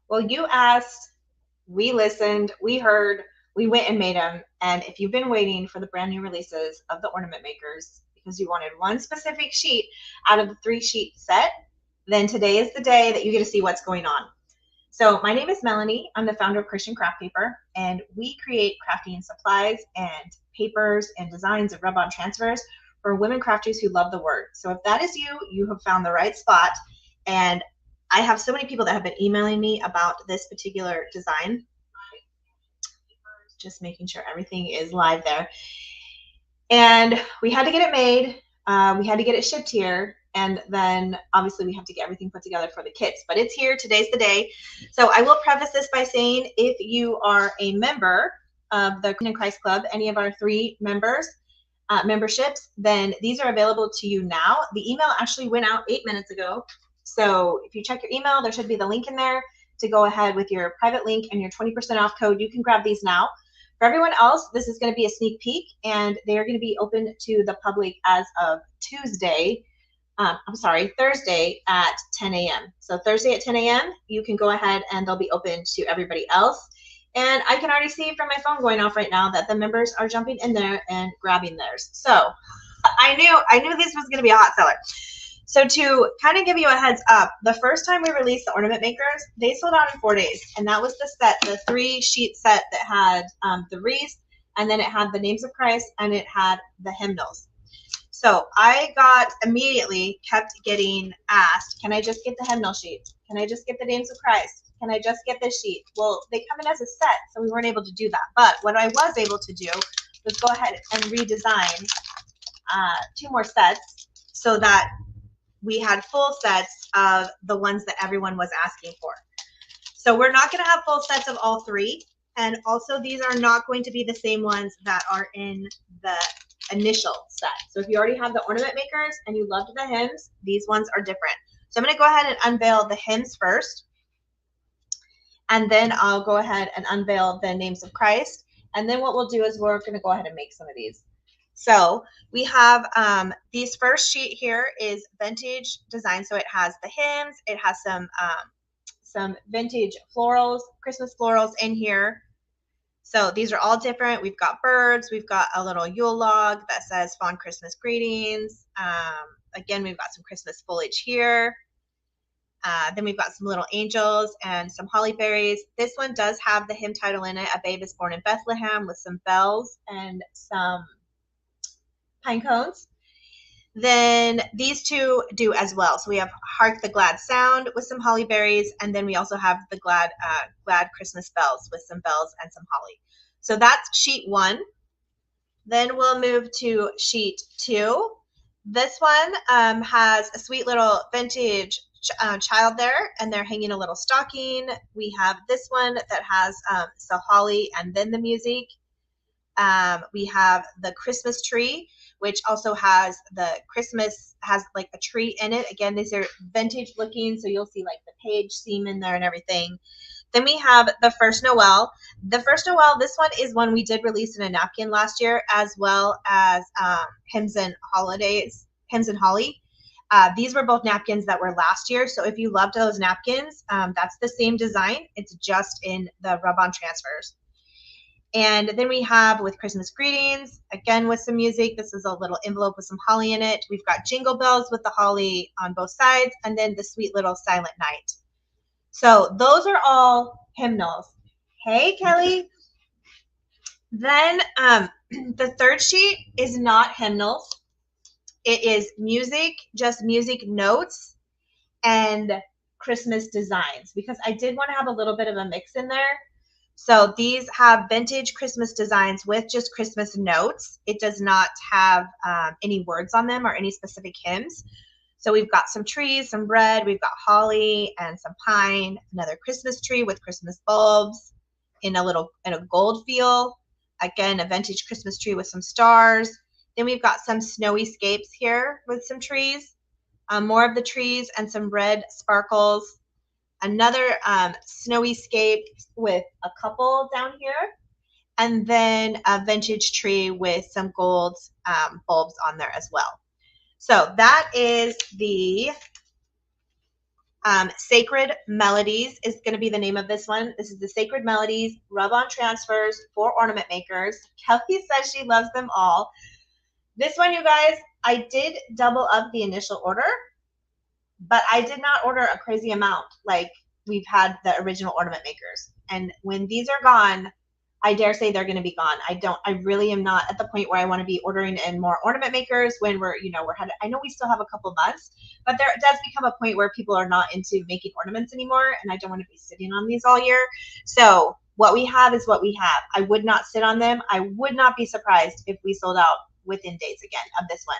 Well, you asked, we listened, we heard, we went and made them. And if you've been waiting for the brand new releases of the ornament makers because you wanted one specific sheet out of the 3 sheet set, then today is the day that you get to see what's going on. So my name is Melanie. I'm the founder of Christian Craft Paper, and we create crafting supplies and papers and designs and rub-on transfers for women crafters who love the word. So if that is you, you have found the right spot. And I have so many people that have been emailing me about this particular design. Just making sure everything is live there. And we had to get it made. We had to get it shipped here. And then obviously we have to get everything put together for the kits. But it's here. Today's the day. So I will preface this by saying if you are a member of the Queen and Christ Club, any of our 3 memberships, then these are available to you now. The email actually went out 8 minutes ago. So if you check your email, there should be the link in there to go ahead with your private link and your 20% off code. You can grab these now. For everyone else, this is going to be a sneak peek, and they are going to be open to the public as of Thursday at 10 a.m. So Thursday at 10 a.m., you can go ahead and they'll be open to everybody else. And I can already see from my phone going off right now that the members are jumping in there and grabbing theirs. So I knew this was going to be a hot seller. So to kind of give you a heads up, the first time we released the ornament makers, they sold out in 4 days. And that was the set, the 3-sheet set that had the wreaths, and then it had the names of Christ, and it had the hymnals. So I immediately kept getting asked, can I just get the hymnal sheet? Can I just get the names of Christ? Can I just get this sheet? Well, they come in as a set, so we weren't able to do that. But what I was able to do was go ahead and redesign 2 more sets so that we had full sets of the ones that everyone was asking for. So we're not going to have full sets of all 3. And also these are not going to be the same ones that are in the initial set. So if you already have the ornament makers and you loved the hymns, these ones are different. So I'm going to go ahead and unveil the hymns first. And then I'll go ahead and unveil the names of Christ. And then what we'll do is we're going to go ahead and make some of these. So we have these first sheet here is vintage design. So it has the hymns. It has some vintage florals, Christmas florals in here. So these are all different. We've got birds. We've got a little Yule log that says Fond Christmas Greetings. Again, we've got some Christmas foliage here. Then we've got some little angels and some holly berries. This one does have the hymn title in it, A Babe is Born in Bethlehem, with some bells and some pine cones. Then these 2 do as well. So we have Hark the Glad Sound with some holly berries, and then we also have the glad Christmas bells with some bells and some holly. So that's sheet 1. Then we'll move to sheet 2. This one has a sweet little vintage child there, and they're hanging a little stocking. We have this one that has the holly and then the music. We have the Christmas tree, which also has like a tree in it. Again, these are vintage looking, so you'll see like the page seam in there and everything. Then we have the First Noel. The First Noel, this one is one we did release in a napkin last year, as well as Hymns and Holly. These were both napkins that were last year. So if you loved those napkins, that's the same design. It's just in the rub-on transfers. And then we have with Christmas Greetings, again with some music. This is a little envelope with some holly in it. We've got jingle bells with the holly on both sides, and then the sweet little Silent Night. So those are all hymnals. Hey, Kelly. Then the 3rd sheet is not hymnals. It is music, just music notes and Christmas designs, because I did want to have a little bit of a mix in there. So these have vintage Christmas designs with just Christmas notes. It does not have any words on them or any specific hymns. So we've got some trees, some bread, we've got holly and some pine, another Christmas tree with Christmas bulbs in a gold feel. Again, a vintage Christmas tree with some stars. Then we've got some snowy scapes here with some trees, more of the trees and some red sparkles. Another snowy scape with a couple down here, and then a vintage tree with some gold bulbs on there as well. So that is the Sacred Melodies is going to be the name of this one. This is the Sacred Melodies Rub-On Transfers for Ornament Makers. Kelly says she loves them all. This one, you guys, I did double up the initial order, but I did not order a crazy amount like we've had the original Ornament Makers. And when these are gone, I dare say they're going to be gone. I really am not at the point where I want to be ordering in more Ornament Makers when I know we still have a couple months, but there does become a point where people are not into making ornaments anymore, and I don't want to be sitting on these all year. So what we have is what we have. I would not sit on them. I would not be surprised if we sold out within days again of this one.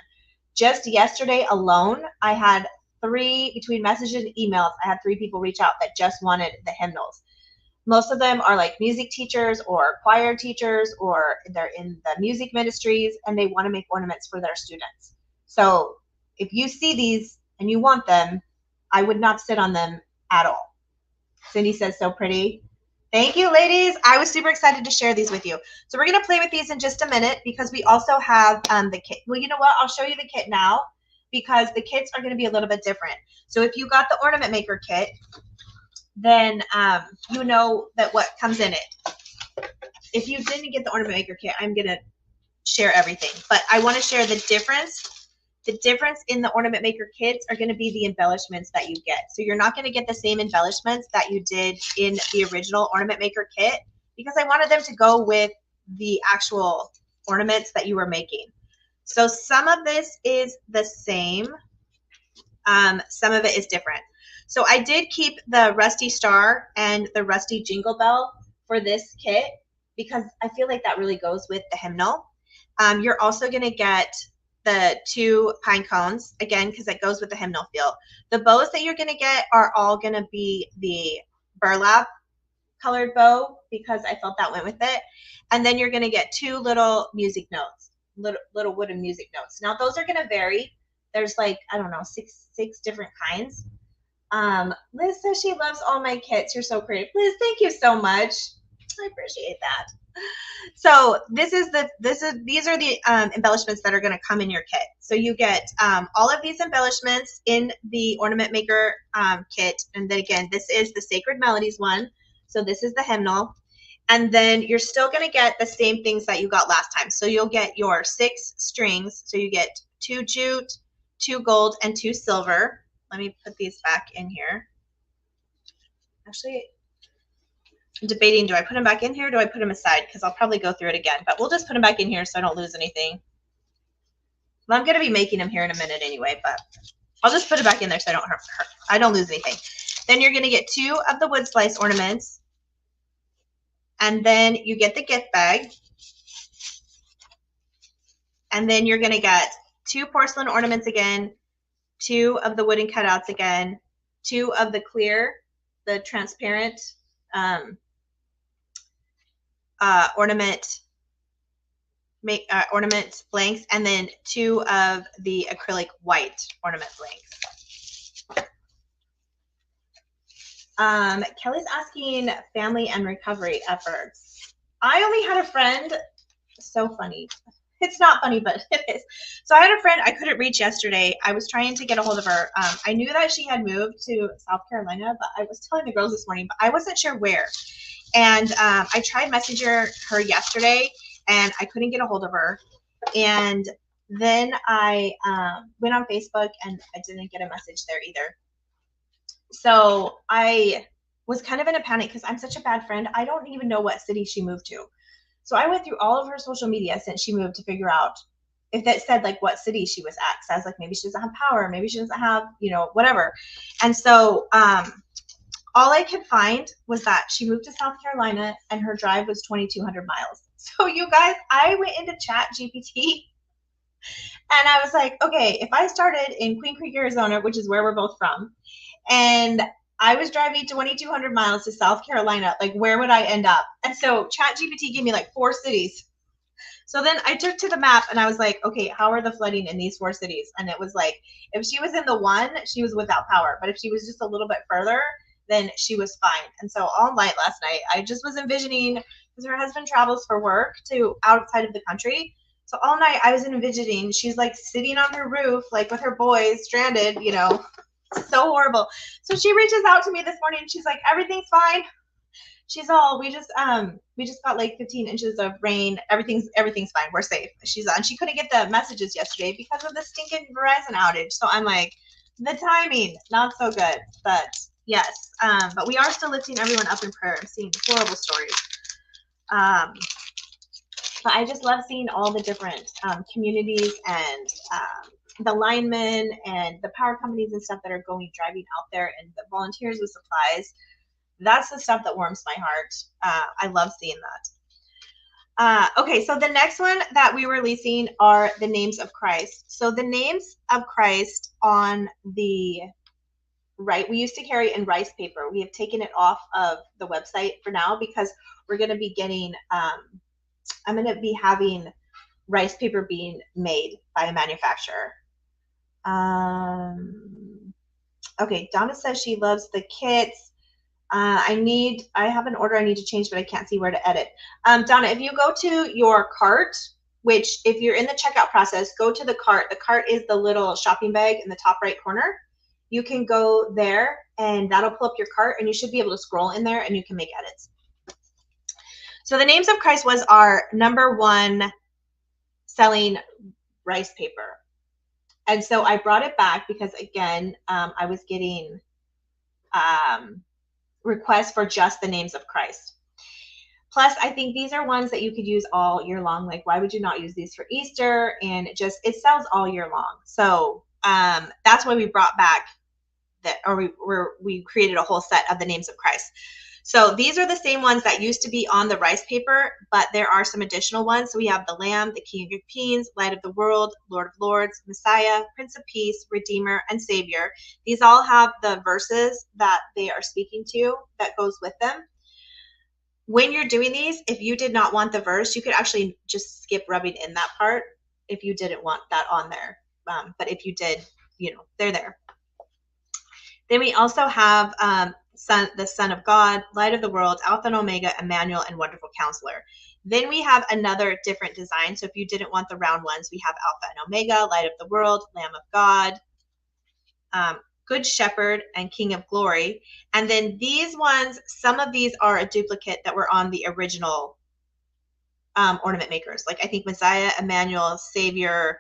Just yesterday alone, I had between messages and emails, I had 3 people reach out that just wanted the hymnals. Most of them are like music teachers or choir teachers, or they're in the music ministries and they want to make ornaments for their students. So if you see these and you want them, I would not sit on them at all. Cindy says, so pretty. Thank you, ladies. I was super excited to share these with you. So we're going to play with these in just a minute because we also have the kit. Well, you know what? I'll show you the kit now because the kits are going to be a little bit different. So if you got the Ornament Maker kit, then you know that what comes in it. If you didn't get the Ornament Maker kit, I'm going to share everything. But I want to share the difference. The difference in the Ornament Maker kits are going to be the embellishments that you get. So you're not going to get the same embellishments that you did in the original Ornament Maker kit because I wanted them to go with the actual ornaments that you were making. So some of this is the same. Some of it is different. So I did keep the Rusty Star and the Rusty Jingle Bell for this kit because I feel like that really goes with the hymnal. You're also going to get the 2 pine cones, again, because it goes with the hymnal feel. The bows that you're going to get are all going to be the burlap colored bow because I felt that went with it. And then you're going to get 2 little music notes, little wooden music notes. Now, those are going to vary. There's like, I don't know, six different kinds. Liz says she loves all my kits. You're so creative. Liz, thank you so much. I appreciate that. So these are the embellishments that are going to come in your kit. So you get all of these embellishments in the Ornament Maker kit. And then again, this is the Sacred Melodies one. So this is the hymnal. And then you're still going to get the same things that you got last time. So you'll get your 6 strings. So you get 2 jute, 2 gold, and 2 silver. Let me put these back in here. Actually, I'm debating, do I put them back in here or do I put them aside? Because I'll probably go through it again. But we'll just put them back in here so I don't lose anything. Well, I'm going to be making them here in a minute anyway, but I'll just put it back in there so I don't lose anything. Then you're going to get 2 of the wood slice ornaments. And then you get the gift bag. And then you're going to get 2 porcelain ornaments again, 2 of the wooden cutouts again, 2 of the clear, the transparent ornament blanks, and then 2 of the acrylic white ornament blanks. Kelly's asking family and recovery efforts. I only had a friend, so funny. It's not funny, but it is. So I had a friend I couldn't reach yesterday. I was trying to get a hold of her. I knew that she had moved to South Carolina, but I was telling the girls this morning, but I wasn't sure where. And I tried messaging her yesterday, and I couldn't get a hold of her. And then I went on Facebook, and I didn't get a message there either. So I was kind of in a panic because I'm such a bad friend. I don't even know what city she moved to. So I went through all of her social media since she moved to figure out if that said like what city she was at. So I was like, maybe she doesn't have power. Maybe she doesn't have, whatever. And so all I could find was that she moved to South Carolina and her drive was 2,200 miles. So you guys, I went into ChatGPT and I was like, okay, if I started in Queen Creek, Arizona, which is where we're both from, and I was driving 2,200 miles to South Carolina, like where would I end up? And so ChatGPT gave me like 4 cities. So then I took to the map and I was like, okay, how are the flooding in these 4 cities? And it was like, if she was in the one, she was without power. But if she was just a little bit further, then she was fine. And so all night last night, I just was envisioning, because her husband travels for work to outside of the country. So all night I was envisioning, she's like sitting on her roof, like with her boys stranded, So horrible. So she reaches out to me this morning and she's like, everything's fine. She's all, we just got like 15 inches of rain. Everything's fine. We're safe. She's on. She couldn't get the messages yesterday because of the stinking Verizon outage. So I'm like, the timing, not so good. But yes, but we are still lifting everyone up in prayer. I'm seeing horrible stories. But I just love seeing all the different communities and the linemen and the power companies and stuff that are driving out there, and the volunteers with supplies. That's the stuff that warms my heart. I love seeing that. Okay, so the next one that we're releasing are the names of Christ. So the names of Christ on the right, we used to carry in rice paper. We have taken it off of the website for now because we're going to be getting, I'm going to be having rice paper being made by a manufacturer. Okay, Donna says she loves the kits. I have an order I need to change, but I can't see where to edit. Donna, if you go to your cart, which if you're in the checkout process, go to the cart. The cart is the little shopping bag in the top right corner. You can go there and that'll pull up your cart and you should be able to scroll in there and you can make edits. So the Names of Christ was our #1 selling rice paper. And so I brought it back because again, I was getting requests for just the Names of Christ. Plus, I think these are ones that you could use all year long. Like, why would you not use these for Easter? And it sells all year long. So that's why we brought back that, or we created a whole set of the Names of Christ. So these are the same ones that used to be on the rice paper, but there are some additional ones. So we have the Lamb, the King of Kings, Light of the World, Lord of Lords, Messiah, Prince of Peace, Redeemer, and Savior. These all have the verses that they are speaking to that goes with them. When you're doing these, if you did not want the verse, you could actually just skip rubbing in that part if you didn't want that on there. But if you did, they're there. Then we also have the Son of God, Light of the World, Alpha and Omega, Emmanuel, and Wonderful Counselor. Then we have another different design. So if you didn't want the round ones, we have Alpha and Omega, Light of the World, Lamb of God, Good Shepherd, and King of Glory. And then these ones, some of these are a duplicate that were on the original ornament makers. Like I think Messiah, Emmanuel, Savior,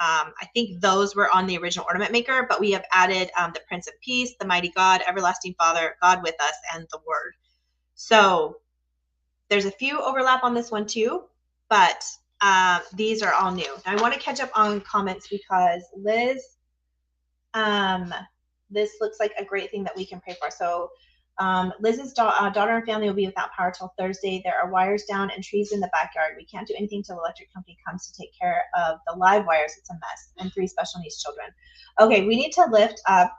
I think those were on the original ornament maker, but we have added the Prince of Peace, the Mighty God, Everlasting Father, God with us, and the Word. So there's a few overlap on this one too, but these are all new. Now I want to catch up on comments because Liz, this looks like a great thing that we can pray for. So Liz's daughter and family will be without power till Thursday. There are wires down and trees in the backyard. We can't do anything till the electric company comes to take care of the live wires. It's a mess. And 3 special needs children. Okay, we need to lift up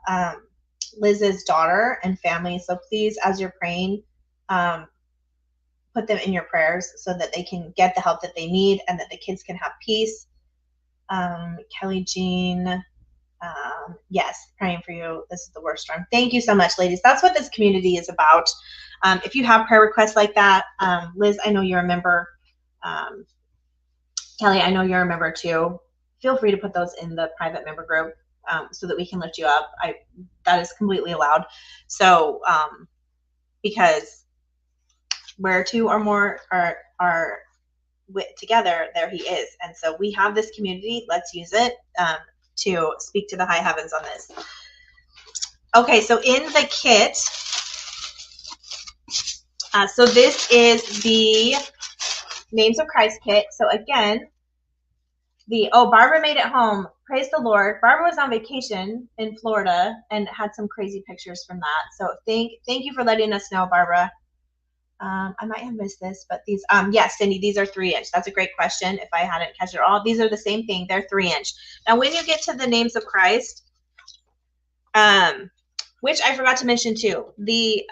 Liz's daughter and family. So please, as you're praying, put them in your prayers so that they can get the help that they need and that the kids can have peace. Kelly Jean, yes, praying for you. This is the worst storm. Thank you so much, ladies. That's what this community is about. If you have prayer requests like that, Liz, I know you're a member. Kelly, I know you're a member too. Feel free to put those in the private member group so that we can lift you up. That is completely allowed. So, because where 2 or more are together, there he is. And so we have this community. Let's use it to speak to the high heavens on this. Okay, so in the kit, so this is the Names of Christ kit. So again, Barbara made it home. Praise the Lord. Barbara was on vacation in Florida and had some crazy pictures from that. So thank you for letting us know, Barbara. I might have missed this, but these, yes, Cindy, these are 3-inch. That's a great question. If I hadn't catch it all, these are the same thing. They're 3-inch. Now, when you get to the Names of Christ, which I forgot to mention too, the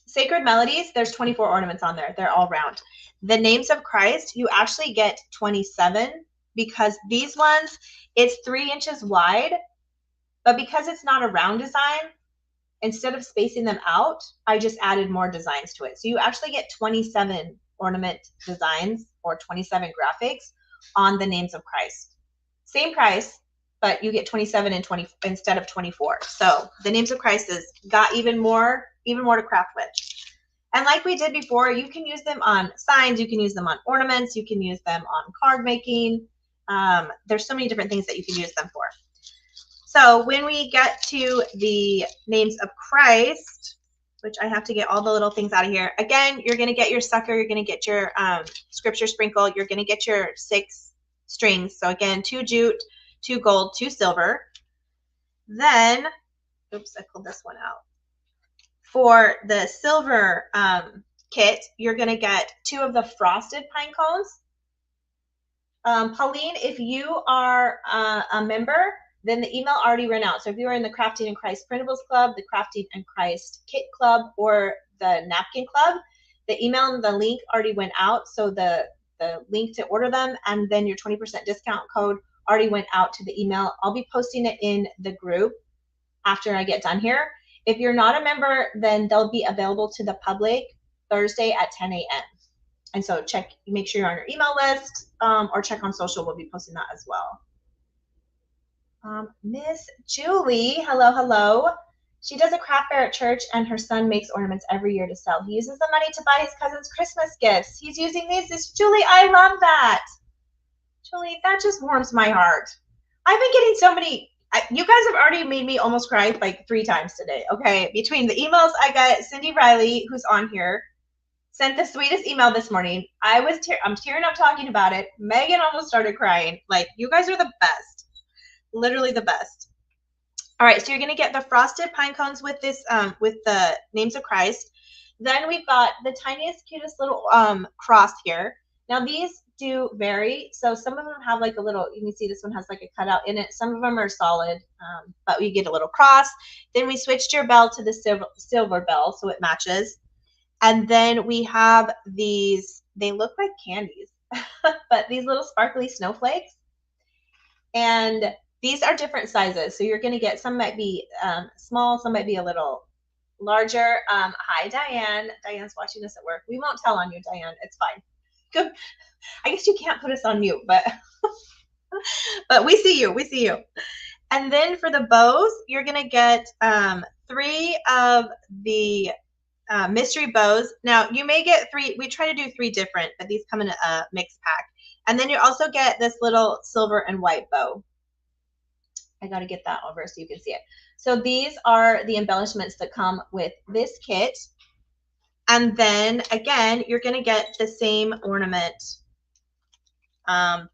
Sacred Melodies, there's 24 ornaments on there. They're all round. The Names of Christ, you actually get 27 because these ones, it's 3 inches wide, but because it's not a round design, instead of spacing them out, I just added more designs to it. So you actually get 27 ornament designs or 27 graphics on the Names of Christ. Same price, but you get 27 and 20 instead of 24. So the Names of Christ has got even more to craft with. And like we did before, you can use them on signs, you can use them on ornaments, you can use them on card making. There's so many different things that you can use them for. So when we get to the Names of Christ, which I have to get all the little things out of here. Again, you're going to get your sucker, you're going to get your scripture sprinkle, you're going to get your 6 strings. So again, 2 jute, 2 gold, 2 silver. Then, oops, I pulled this one out. For the silver kit, you're going to get 2 of the frosted pine cones. Pauline, if you are a member, then the email already ran out. So if you are in the Crafting in Christ Printables Club, the Crafting in Christ Kit Club, or the Napkin Club, the email and the link already went out. So the link to order them and then your 20% discount code already went out to the email. I'll be posting it in the group after I get done here. If you're not a member, then they'll be available to the public Thursday at 10 a.m. And so make sure you're on your email list, or check on social. We'll be posting that as well. Miss Julie, hello. She does a craft fair at church, and her son makes ornaments every year to sell. He uses the money to buy his cousin's Christmas gifts. He's using these. Julie, I love that. Julie, that just warms my heart. I've been getting so many. You guys have already made me almost cry like 3 times today, okay? Between the emails I got, Cindy Riley, who's on here, sent the sweetest email this morning. I'm tearing up talking about it. Megan almost started crying. Like, you guys are the best. Literally the best. All right, so you're going to get the frosted pine cones with this, with the Names of Christ. Then we've got the tiniest, cutest little cross here. Now, these do vary. So some of them have like a little, you can see this one has like a cutout in it. Some of them are solid, but we get a little cross. Then we switched your bell to the silver bell, so it matches. And then we have these, they look like candies, but these little sparkly snowflakes. And these are different sizes. So you're going to get, some might be small, some might be a little larger. Hi, Diane. Diane's watching us at work. We won't tell on you, Diane. It's fine. Good. I guess you can't put us on mute, but but we see you. And then for the bows, you're going to get 3 of the mystery bows. Now, you may get 3. We try to do 3 different, but these come in a mixed pack. And then you also get this little silver and white bow. I got to get that over so you can see it. So these are the embellishments that come with this kit. And then, again, you're going to get the same ornament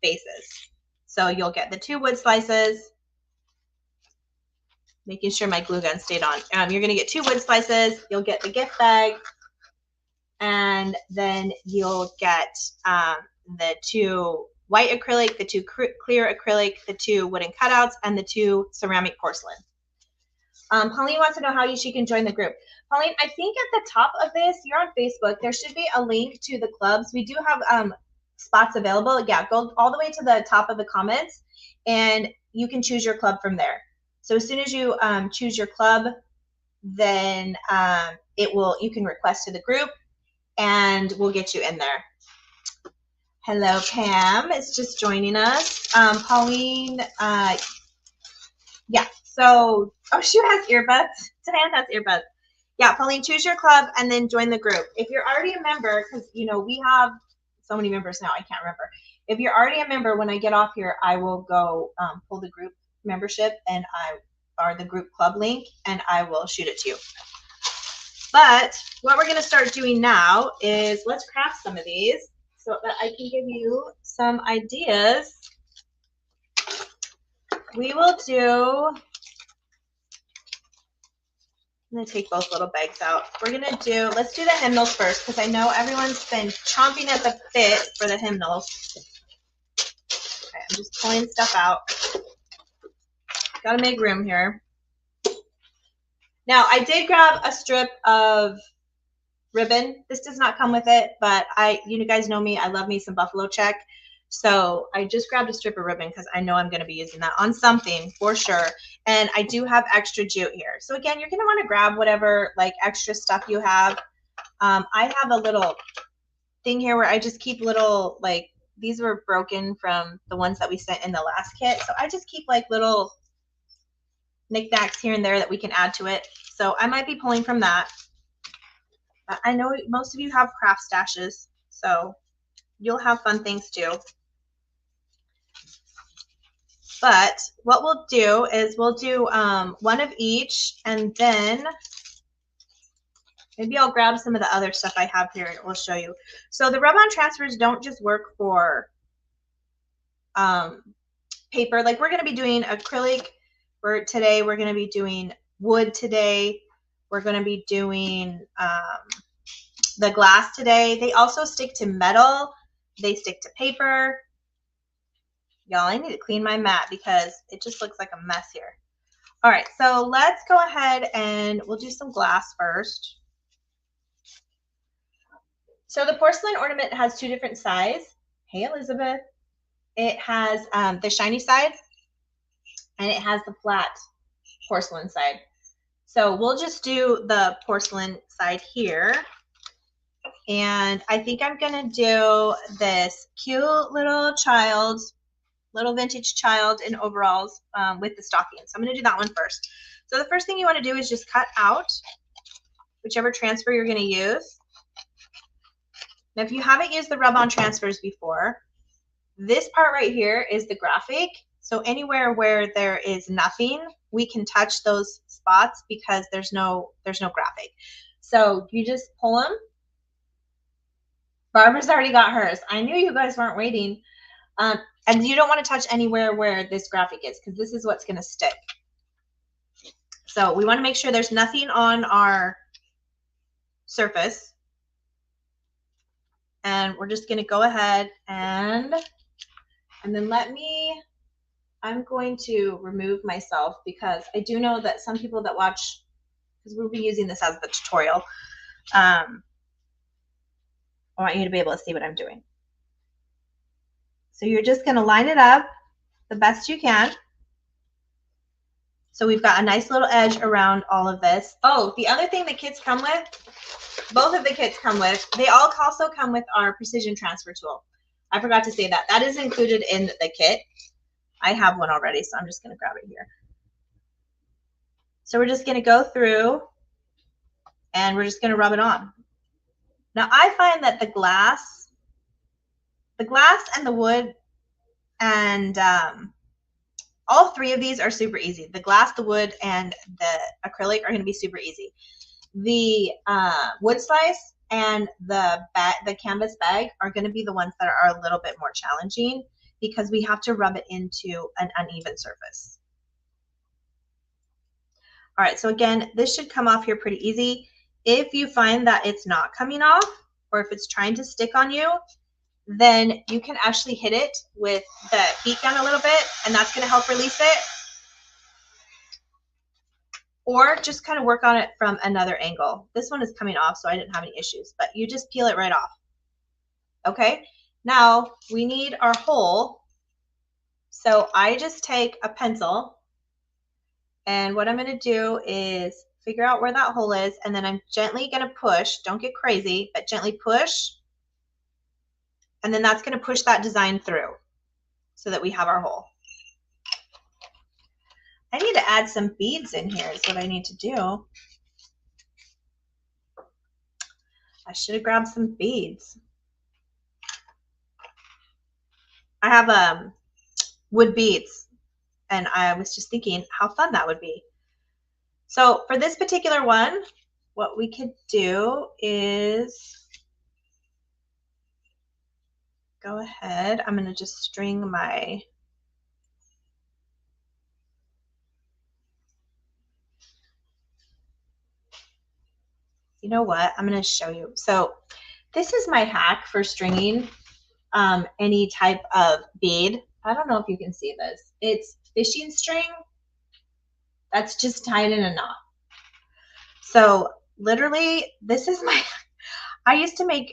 bases. So you'll get the 2 wood slices, making sure my glue gun stayed on. You're going to get 2 wood slices. You'll get the gift bag. And then you'll get the 2 white acrylic, the 2 clear acrylic, the 2 wooden cutouts, and the 2 ceramic porcelain. Pauline wants to know how she can join the group. Pauline, I think at the top of this, you're on Facebook, there should be a link to the clubs. We do have spots available. Yeah, go all the way to the top of the comments, and you can choose your club from there. So as soon as you choose your club, then you can request to the group, and we'll get you in there. Hello, Pam is just joining us. Pauline, yeah, so, oh, she has earbuds. Diane has earbuds. Yeah, Pauline, choose your club and then join the group. If you're already a member, because, you know, we have so many members now, I can't remember. If you're already a member, when I get off here, I will go pull the group membership or the group club link, and I will shoot it to you. But what we're going to start doing now is let's craft some of these, so that I can give you some ideas. We will do, I'm going to take both little bags out. Let's do the hymnals first, because I know everyone's been chomping at the bit for the hymnals. Okay, I'm just pulling stuff out. Got to make room here. Now, I did grab a strip of ribbon. This does not come with it, but you guys know me, I love me some buffalo check. So I just grabbed a strip of ribbon because I know I'm going to be using that on something for sure. And I do have extra jute here. So again, you're going to want to grab whatever like extra stuff you have. I have a little thing here where I just keep little like these were broken from the ones that we sent in the last kit. So I just keep like little knickknacks here and there that we can add to it. So I might be pulling from that. I know most of you have craft stashes, so you'll have fun things too. But what we'll do is we'll do one of each, and then maybe I'll grab some of the other stuff I have here and we'll show you. So the rub-on transfers don't just work for paper. Like we're going to be doing acrylic today. We're going to be doing wood today. We're going to be doing the glass today. They also stick to metal. They stick to paper. Y'all, I need to clean my mat because it just looks like a mess here. All right, so let's go ahead and we'll do some glass first. So the porcelain ornament has 2 different sides. Hey, Elizabeth. It has the shiny side and it has the flat porcelain side. So we'll just do the porcelain side here. And I think I'm gonna do this cute little child, little vintage child in overalls with the stocking. So I'm gonna do that one first. So the first thing you wanna do is just cut out whichever transfer you're gonna use. Now, if you haven't used the rub-on transfers before, this part right here is the graphic. So anywhere where there is nothing, we can touch those spots because there's no graphic. So you just pull them. Barbara's already got hers. I knew you guys weren't waiting. And you don't want to touch anywhere where this graphic is because this is what's going to stick. So we want to make sure there's nothing on our surface. And we're just going to go ahead and then I'm going to remove myself because I do know that some people that watch, because we'll be using this as the tutorial, I want you to be able to see what I'm doing. So you're just going to line it up the best you can. So we've got a nice little edge around all of this. Oh, the other thing the kits come with, both of the kits come with, they all also come with our precision transfer tool. I forgot to say that. That is included in the kit. I have one already, so I'm just going to grab it here. So we're just going to go through and we're just going to rub it on. Now I find that the glass and the wood and all 3 of these are super easy. The glass, the wood, and the acrylic are going to be super easy. The wood slice and the canvas bag are going to be the ones that are a little bit more challenging because we have to rub it into an uneven surface. All right, so again, this should come off here pretty easy. If you find that it's not coming off or if it's trying to stick on you, then you can actually hit it with the heat gun a little bit, and that's going to help release it. Or just kind of work on it from another angle. This one is coming off, so I didn't have any issues, but you just peel it right off. Okay, now we need our hole. So I just take a pencil, and what I'm going to do is figure out where that hole is, and then I'm gently going to push. Don't get crazy, but gently push. And then that's going to push that design through so that we have our hole. I need to add some beads in here is what I need to do. I should have grabbed some beads. I have wood beads, and I was just thinking how fun that would be. So for this particular one, what we could do is go ahead. I'm going to just string my you know what? I'm going to show you. So this is my hack for stringing any type of bead. I don't know if you can see this. It's fishing string that's just tied in a knot. So literally, this is my, I used to make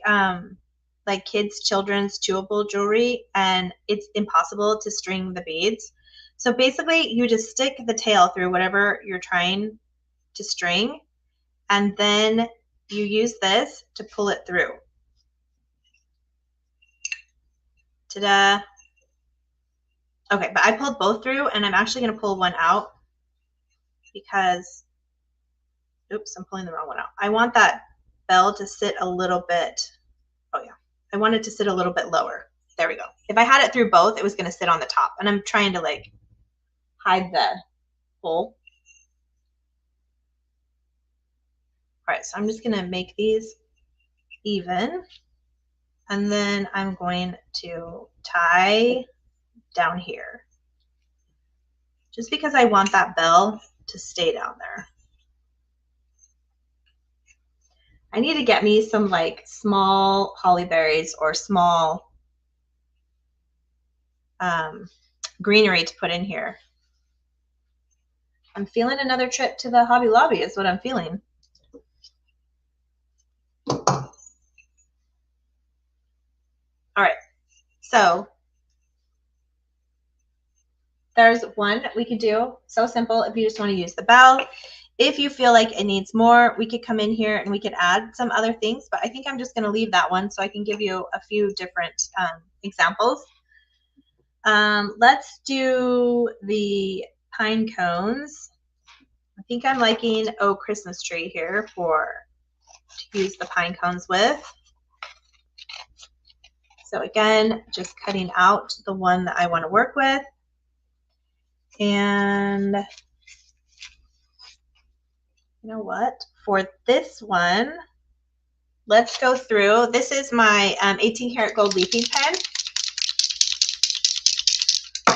like kids, children's chewable jewelry, and it's impossible to string the beads. So basically, you just stick the tail through whatever you're trying to string, and then you use this to pull it through Ta-da. Okay, but I pulled both through, and I'm actually going to pull one out because, oops, I'm pulling the wrong one out. I want that bell to sit a little bit, oh yeah, I want it to sit a little bit lower. There we go. If I had it through both, it was going to sit on the top, and I'm trying to like hide the hole. All right, so I'm just going to make these even, and then I'm going to tie down here just because I want that bell to stay down there. I need to get me some like small holly berries or small greenery to put in here. I'm feeling another trip to the Hobby Lobby is what I'm feeling. All right, so there's one we could do. So simple if you just want to use the bell. If you feel like it needs more, we could come in here and we could add some other things, but I think I'm just going to leave that one so I can give you a few different examples. Let's do the pine cones. I think I'm liking Oh Christmas Tree here to use the pine cones with. So again, just cutting out the one that I want to work with. And you know what? For this one, let's go through. This is my 18 karat gold leafing pen.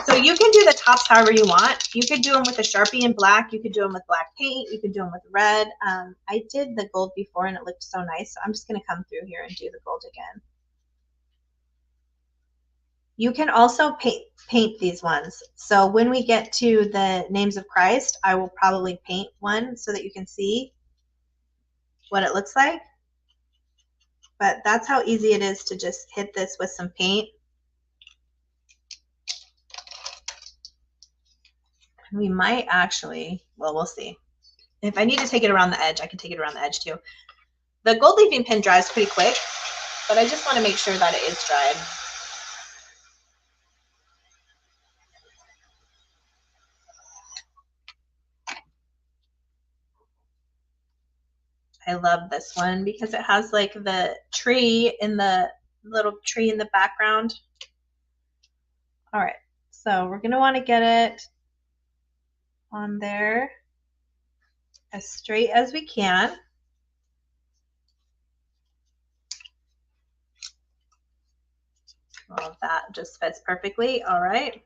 So you can do the tops however you want. You could do them with a Sharpie in black. You could do them with black paint. You could do them with red. I did the gold before and it looked so nice. So I'm just going to come through here and do the gold again. You can also paint these ones. So when we get to the names of Christ, I will probably paint one so that you can see what it looks like. But that's how easy it is to just hit this with some paint. We might actually, well, we'll see. If I need to take it around the edge, I can take it around the edge too. The gold leafing pen dries pretty quick, but I just want to make sure that it is dried. I love this one because it has like the tree in the little tree in the background. All right, so we're going to want to get it on there as straight as we can. All of that just fits perfectly. All right.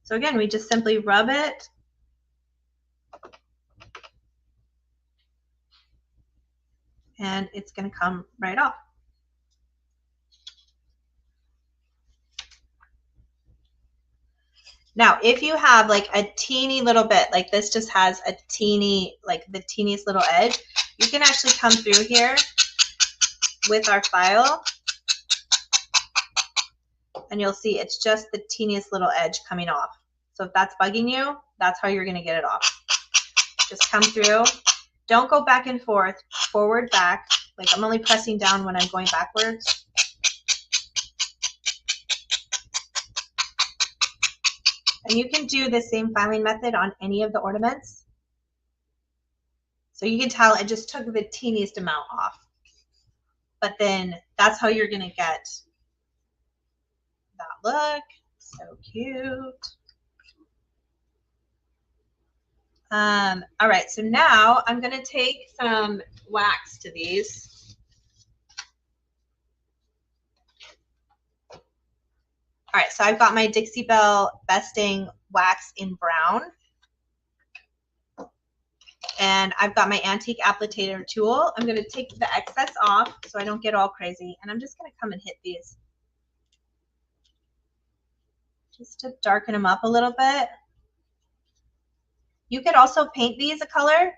So again, we just simply rub it. And it's going to come right off. Now, if you have like a teeny little bit, like this just has a teeny, like the teeniest little edge, you can actually come through here with our file and you'll see it's just the teeniest little edge coming off. So if that's bugging you, that's how you're going to get it off. Just come through. Don't go back and forth, forward, back. Like I'm only pressing down when I'm going backwards. And you can do the same filing method on any of the ornaments. So you can tell it just took the teeniest amount off. But then that's how you're going to get that look. So cute. All right, so now I'm going to take some wax to these. All right, so I've got my Dixie Belle Besting wax in brown. And I've got my antique applicator tool. I'm going to take the excess off so I don't get all crazy. And I'm just going to come and hit these just to darken them up a little bit. You could also paint these a color.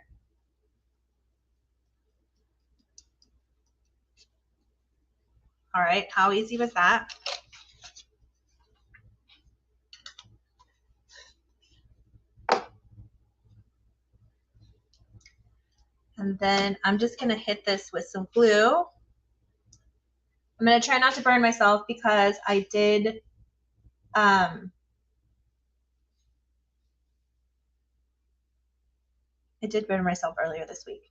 All right, how easy was that? And then I'm just going to hit this with some glue. I'm going to try not to burn myself because I did burn myself earlier this week.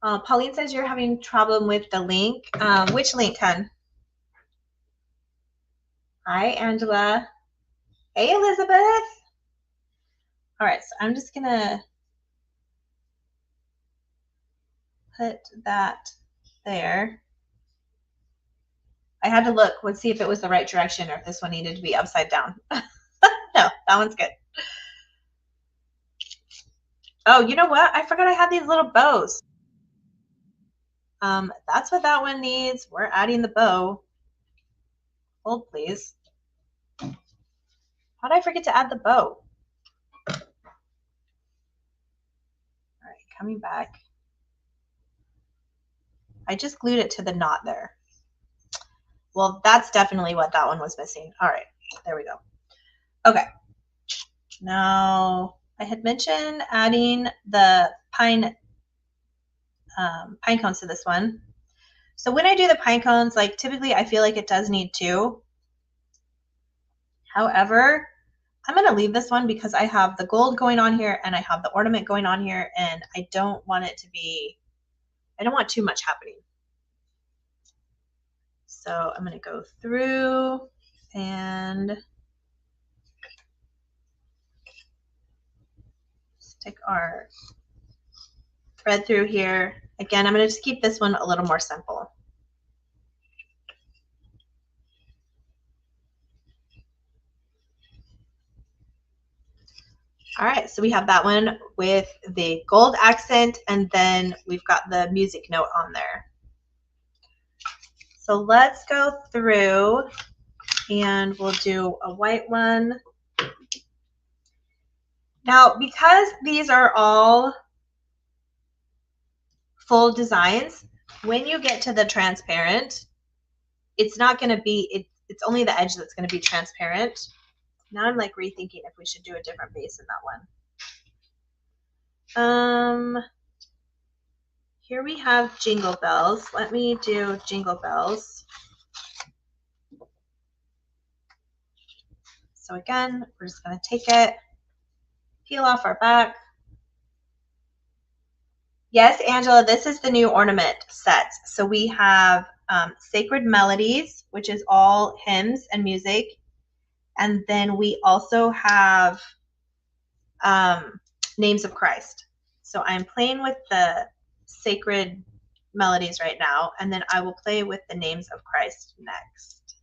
Pauline says you're having problem with the link. Which link, hun? Hi, Angela. Hey, Elizabeth. All right, so I'm just gonna put that there. I had to look, let's see if it was the right direction or if this one needed to be upside down. No, that one's good. Oh, you know what? I forgot I had these little bows. That's what that one needs. We're adding the bow. Hold, please. How did I forget to add the bow? All right, coming back. I just glued it to the knot there. Well, that's definitely what that one was missing. All right, there we go. Okay. Now, I had mentioned adding the pine cones to this one. So when I do the pine cones, like typically I feel like it does need 2. However, I'm going to leave this one because I have the gold going on here and I have the ornament going on here, and I don't want it to be, I don't want too much happening. So I'm going to go through and stick our thread through here. Again, I'm going to just keep this one a little more simple. All right, so we have that one with the gold accent, and then we've got the music note on there. So let's go through and we'll do a white one. Now, because these are all full designs, when you get to the transparent, it's not going to be, it's only the edge that's going to be transparent. Now I'm like rethinking if we should do a different base in that one. Here we have Jingle Bells. Let me do Jingle Bells. So again, we're just going to take it, peel off our back. Yes, Angela, this is the new ornament set. So we have Sacred Melodies, which is all hymns and music. And then we also have Names of Christ. So I'm playing with the Sacred Melodies right now, and then I will play with the Names of Christ next.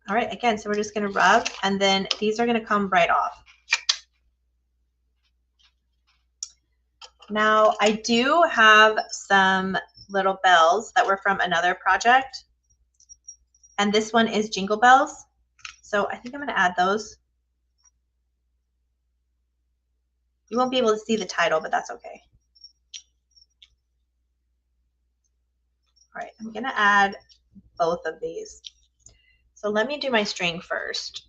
All right, again, so we're just going to rub, and then these are going to come right off. Now, I do have some little bells that were from another project, and this one is Jingle Bells. So I think I'm going to add those. You won't be able to see the title, but that's okay. All right, I'm going to add both of these. So let me do my string first.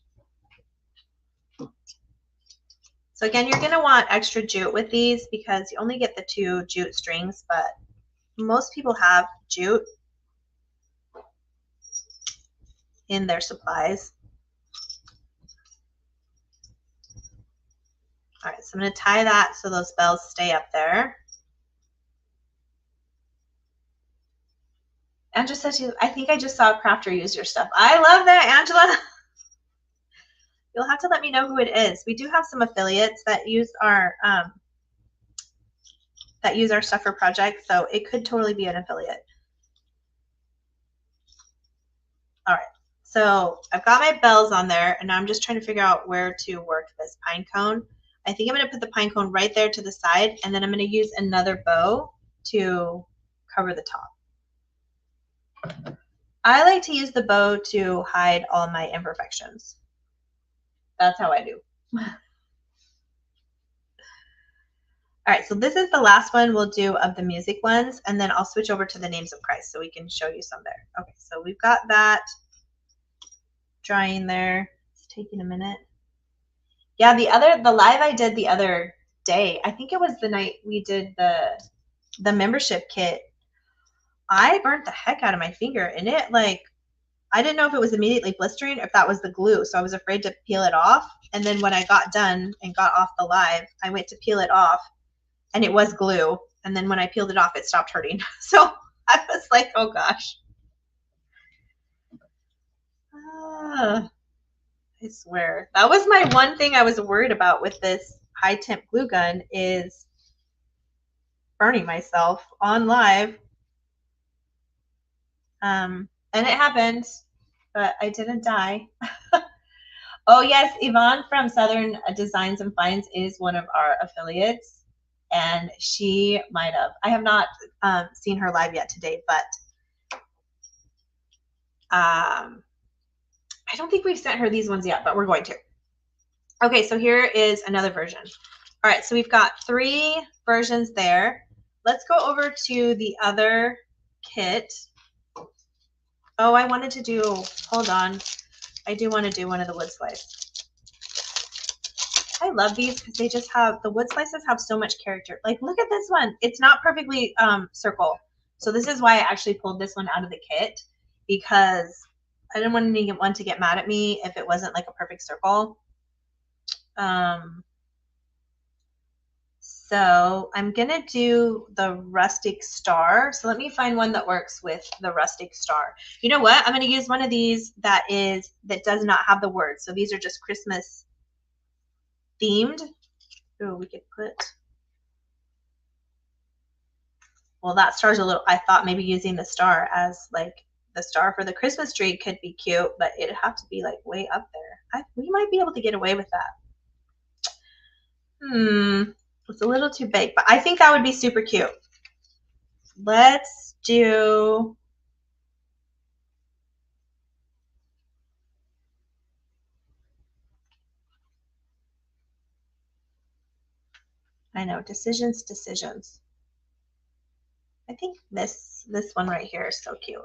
So again, you're going to want extra jute with these because you only get the 2 jute strings, but most people have jute in their supplies. All right, so I'm going to tie that so those bells stay up there. Angela says, I think I just saw a crafter use your stuff. I love that, Angela. You'll have to let me know who it is. We do have some affiliates that use our stuff for projects, so it could totally be an affiliate. All right, so I've got my bells on there, and now I'm just trying to figure out where to work this pine cone. I think I'm going to put the pine cone right there to the side, and then I'm going to use another bow to cover the top. I like to use the bow to hide all my imperfections. That's how I do. All right, so this is the last one we'll do of the music ones, and then I'll switch over to the Names of Christ so we can show you some there. Okay, so we've got that drying there. It's taking a minute. Yeah, the live I did the other day. I think it was the night we did the membership kit. I burnt the heck out of my finger, and it like, I didn't know if it was immediately blistering or if that was the glue. So I was afraid to peel it off. And then when I got done and got off the live, I went to peel it off and it was glue. And then when I peeled it off, it stopped hurting. So I was like, oh gosh. I swear. That was my one thing I was worried about with this high temp glue gun, is burning myself on live. And it happened, but I didn't die. Oh yes, Yvonne from Southern Designs and Finds is one of our affiliates, and she might have. I have not seen her live yet today, but I don't think we've sent her these ones yet, but we're going to. Okay, so here is another version. All right, so we've got 3 versions there. Let's go over to the other kit. Oh, I wanted to do, hold on. I do want to do one of the wood slice. I love these because they just have, the wood slices have so much character. Like, look at this one. It's not perfectly circle. So this is why I actually pulled this one out of the kit, because I didn't want anyone to get mad at me if it wasn't like a perfect circle. So I'm gonna do the rustic star. So let me find one that works with the rustic star. You know what? I'm gonna use one of these that does not have the words. So these are just Christmas themed. Oh, we could put, well, that star's a little, I thought maybe using the star as like the star for the Christmas tree could be cute, but it'd have to be like way up there. We might be able to get away with that. It's a little too big, but I think that would be super cute. Let's do, I know, decisions. I think this one right here is so cute.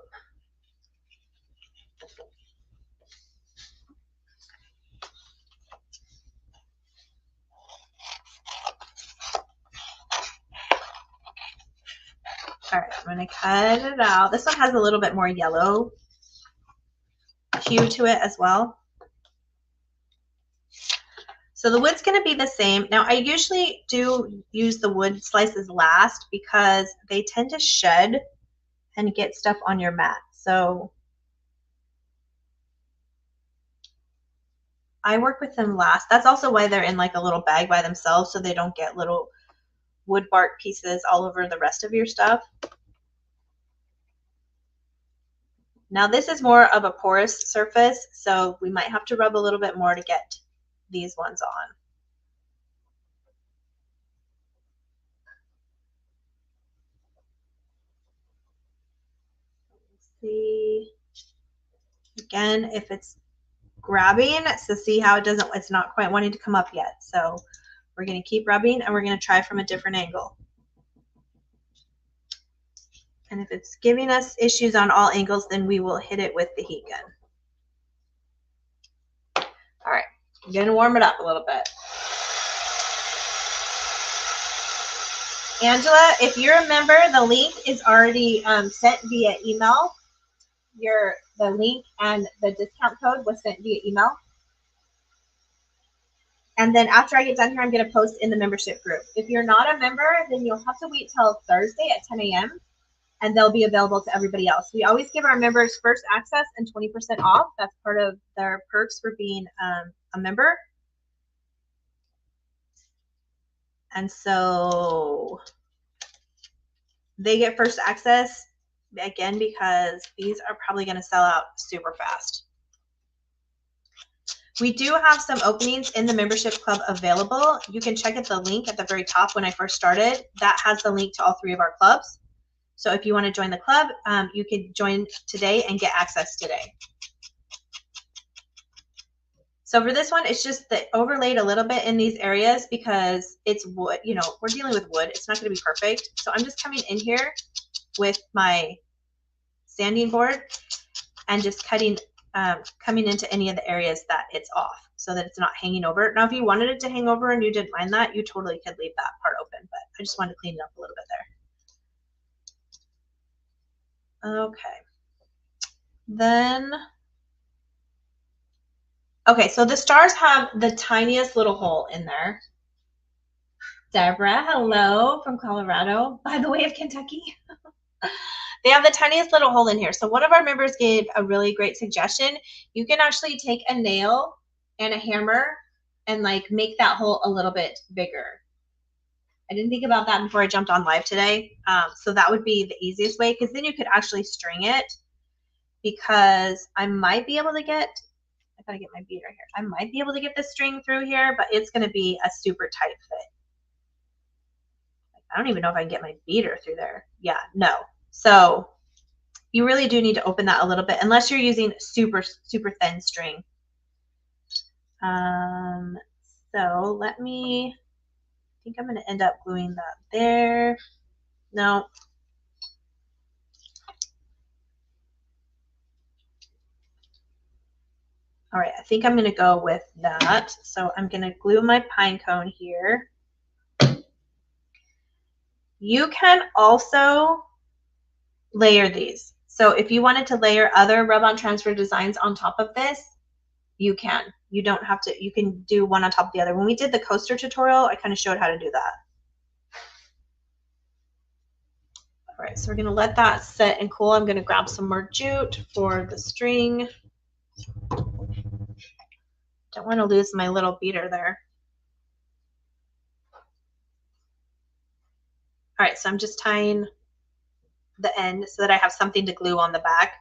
All right, I'm going to cut it out. This one has a little bit more yellow hue to it as well. So the wood's going to be the same. Now, I usually do use the wood slices last because they tend to shed and get stuff on your mat. So I work with them last. That's also why they're in like a little bag by themselves, so they don't get little wood bark pieces all over the rest of your stuff. Now this is more of a porous surface, so we might have to rub a little bit more to get these ones on. Let's see. Again, if it's grabbing, so see how it's not quite wanting to come up yet. So we're going to keep rubbing and we're going to try from a different angle. And if it's giving us issues on all angles, then we will hit it with the heat gun. All right, I'm going to warm it up a little bit. Angela, if you're a member, the link is already sent via email. The link and the discount code was sent via email. And then after I get done here, I'm going to post in the membership group. If you're not a member, then you'll have to wait till Thursday at 10 a.m. and they'll be available to everybody else. We always give our members first access and 20% off. That's part of their perks for being a member. And so they get first access, again, because these are probably going to sell out super fast. We do have some openings in the membership club available. You can check at the link at the very top when I first started. That has the link to all 3 of our clubs. So if you want to join the club, you can join today and get access today. So for this one, it's just that overlaid a little bit in these areas because it's wood. You know, we're dealing with wood. It's not going to be perfect. So I'm just coming in here with my sanding board and just cutting coming into any of the areas that it's off so that it's not hanging over. Now, if you wanted it to hang over and you didn't mind that, you totally could leave that part open, but I just wanted to clean it up a little bit there. Okay. Then, okay, so the stars have the tiniest little hole in there. Deborah, hello from Colorado, by the way of Kentucky. They have the tiniest little hole in here. So one of our members gave a really great suggestion. You can actually take a nail and a hammer and like make that hole a little bit bigger. I didn't think about that before I jumped on live today. So that would be the easiest way, because then you could actually string it, because I might be able to get, I gotta get my beater here. I might be able to get the string through here, but it's gonna be a super tight fit. I don't even know if I can get my beater through there. Yeah, no. So you really do need to open that a little bit, unless you're using super, super thin string. So let me, I think I'm going to end up gluing that there. No. All right, I think I'm going to go with that. So I'm going to glue my pine cone here. You can also layer these. So if you wanted to layer other rub-on transfer designs on top of this, you can. You don't have to, you can do one on top of the other. When we did the coaster tutorial, I kind of showed how to do that. All right, so we're going to let that set and cool. I'm going to grab some more jute for the string. Don't want to lose my little beater there. All right, so I'm just tying the end so that I have something to glue on the back.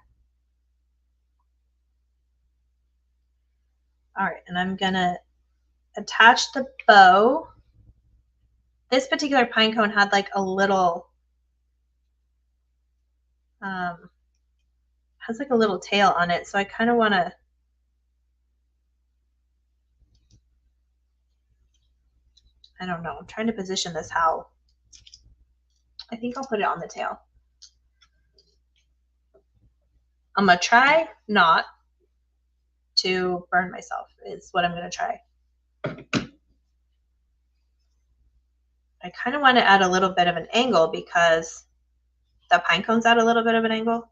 All right, and I'm gonna attach the bow. This particular pine cone had like a little, has like a little tail on it, so I kind of want to, I don't know, I'm trying to position this how, I think I'll put it on the tail. I'm gonna try not to burn myself is what I'm gonna try. I kind of want to add a little bit of an angle because the pine cone's at a little bit of an angle.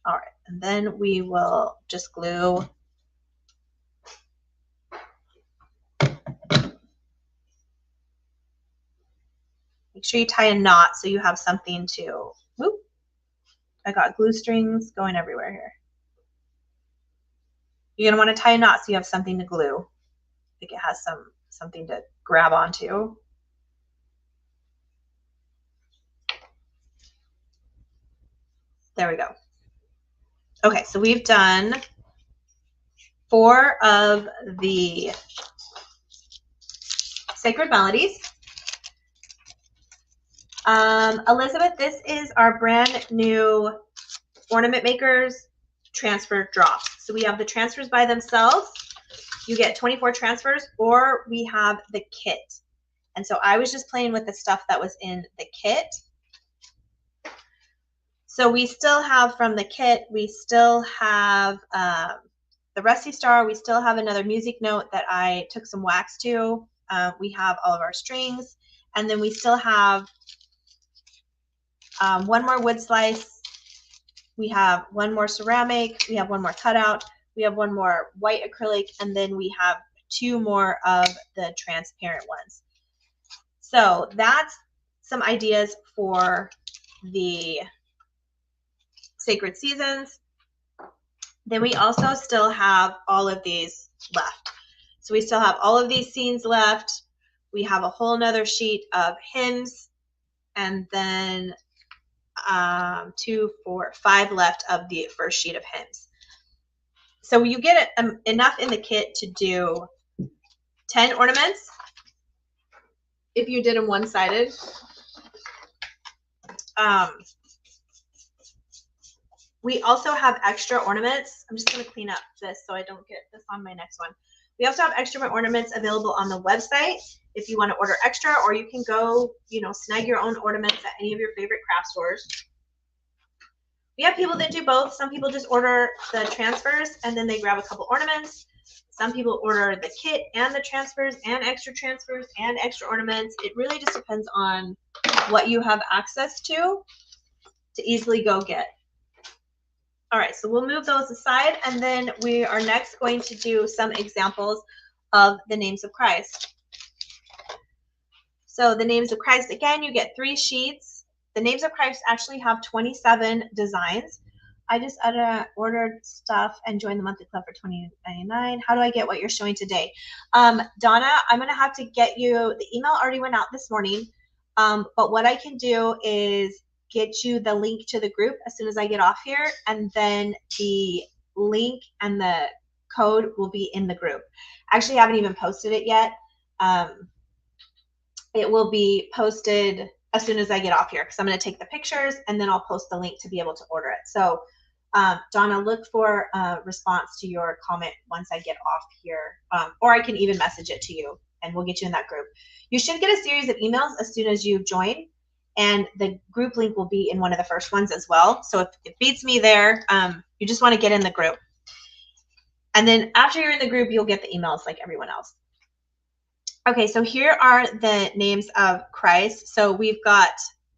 All right, and then we will just glue. Make sure you tie a knot so you have something to, whoop, I got glue strings going everywhere here. You're gonna want to tie a knot so you have something to glue. Like it has something to grab onto. There we go. Okay, so we've done 4 of the Sacred Melodies. Elizabeth, this is our brand new Ornament Makers transfer drops. So we have the transfers by themselves. You get 24 transfers, or we have the kit. And so I was just playing with the stuff that was in the kit. So we still have from the kit, we still have the Rusty Star. We still have another music note that I took some wax to. We have all of our strings. And then we still have one more wood slice. We have one more ceramic. We have one more cutout. We have one more white acrylic. And then we have 2 more of the transparent ones. So that's some ideas for the Sacred Seasons. Then we also still have all of these left. So we still have all of these scenes left. We have a whole nother sheet of hymns, and then 2, 4, 5 left of the first sheet of hymns. So you get enough in the kit to do 10 ornaments if you did them one-sided. We also have extra ornaments. I'm just going to clean up this so I don't get this on my next one. We also have extra ornaments available on the website. if you want to order extra, or you can go, you know, snag your own ornaments at any of your favorite craft stores. We have people that do both. Some people just order the transfers and then they grab a couple ornaments. Some people order the kit and the transfers and extra ornaments. It really just depends on what you have access to easily go get. All right, so we'll move those aside, and then we are next going to do some examples of the names of Christ. So the names of Christ, again, you get 3 sheets. The names of Christ actually have 27 designs. I just ordered stuff and joined the monthly club for $20.99. How do I get what you're showing today? Donna, I'm going to have to get you, the email already went out this morning, but what I can do is get you the link to the group as soon as I get off here, and then the link and the code will be in the group. Actually, I haven't even posted it yet. It will be posted as soon as I get off here, because I'm going to take the pictures and then I'll post the link to be able to order it. So Donna, look for a response to your comment once I get off here, or I can even message it to you and we'll get you in that group. You should get a series of emails as soon as you join, and the group link will be in one of the first ones as well. So if it beats me there, you just want to get in the group. And then after you're in the group, you'll get the emails like everyone else. Okay, so here are the names of Christ. So we've got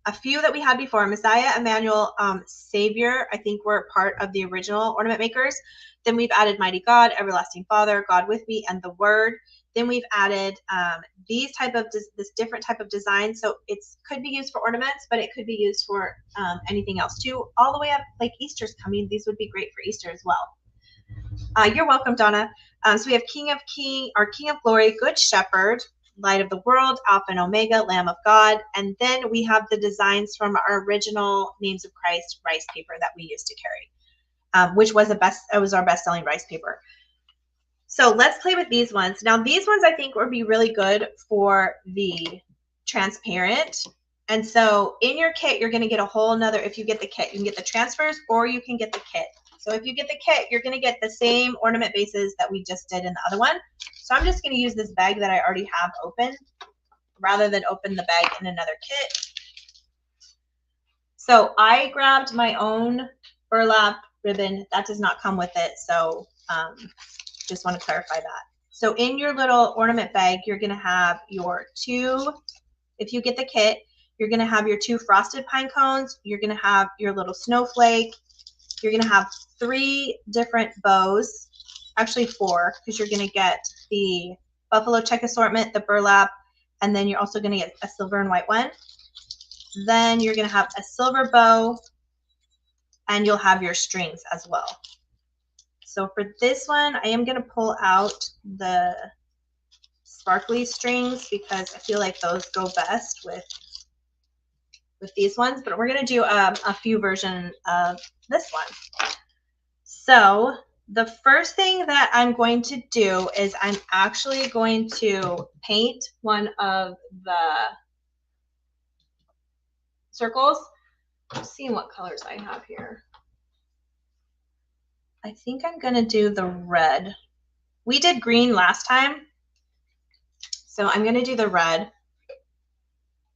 a few that we had before. Messiah, Emmanuel, Savior, I think were part of the original ornament makers. Then we've added Mighty God, Everlasting Father, God with me, and the Word. Then we've added this different type of design. So it could be used for ornaments, but it could be used for anything else too. All the way up, like Easter's coming. These would be great for Easter as well. You're welcome, Donna. So we have King of Glory, Good Shepherd, Light of the World, Alpha and Omega, Lamb of God, and then we have the designs from our original Names of Christ rice paper that we used to carry, which was our best-selling rice paper. So let's play with these ones. Now these ones I think would be really good for the transparent. And so in your kit, you're going to get a whole nother, if you get the kit, you can get the transfers or you can get the kit. So if you get the kit, you're going to get the same ornament bases that we just did in the other one. So I'm just going to use this bag that I already have open rather than open the bag in another kit. So I grabbed my own burlap ribbon. That does not come with it. So just want to clarify that. So in your little ornament bag, you're going to have your 2, if you get the kit, you're going to have your 2 frosted pine cones. You're going to have your little snowflake. You're going to have 3 different bows, actually 4, because you're going to get the buffalo check assortment, the burlap, and then you're also going to get a silver and white one. Then you're going to have a silver bow, and you'll have your strings as well. So for this one, I am going to pull out the sparkly strings because I feel like those go best with these ones, but we're going to do a few versions of this one. So the first thing that I'm going to do is I'm actually going to paint one of the circles. I'm seeing what colors I have here. I think I'm going to do the red. We did green last time, so I'm going to do the red.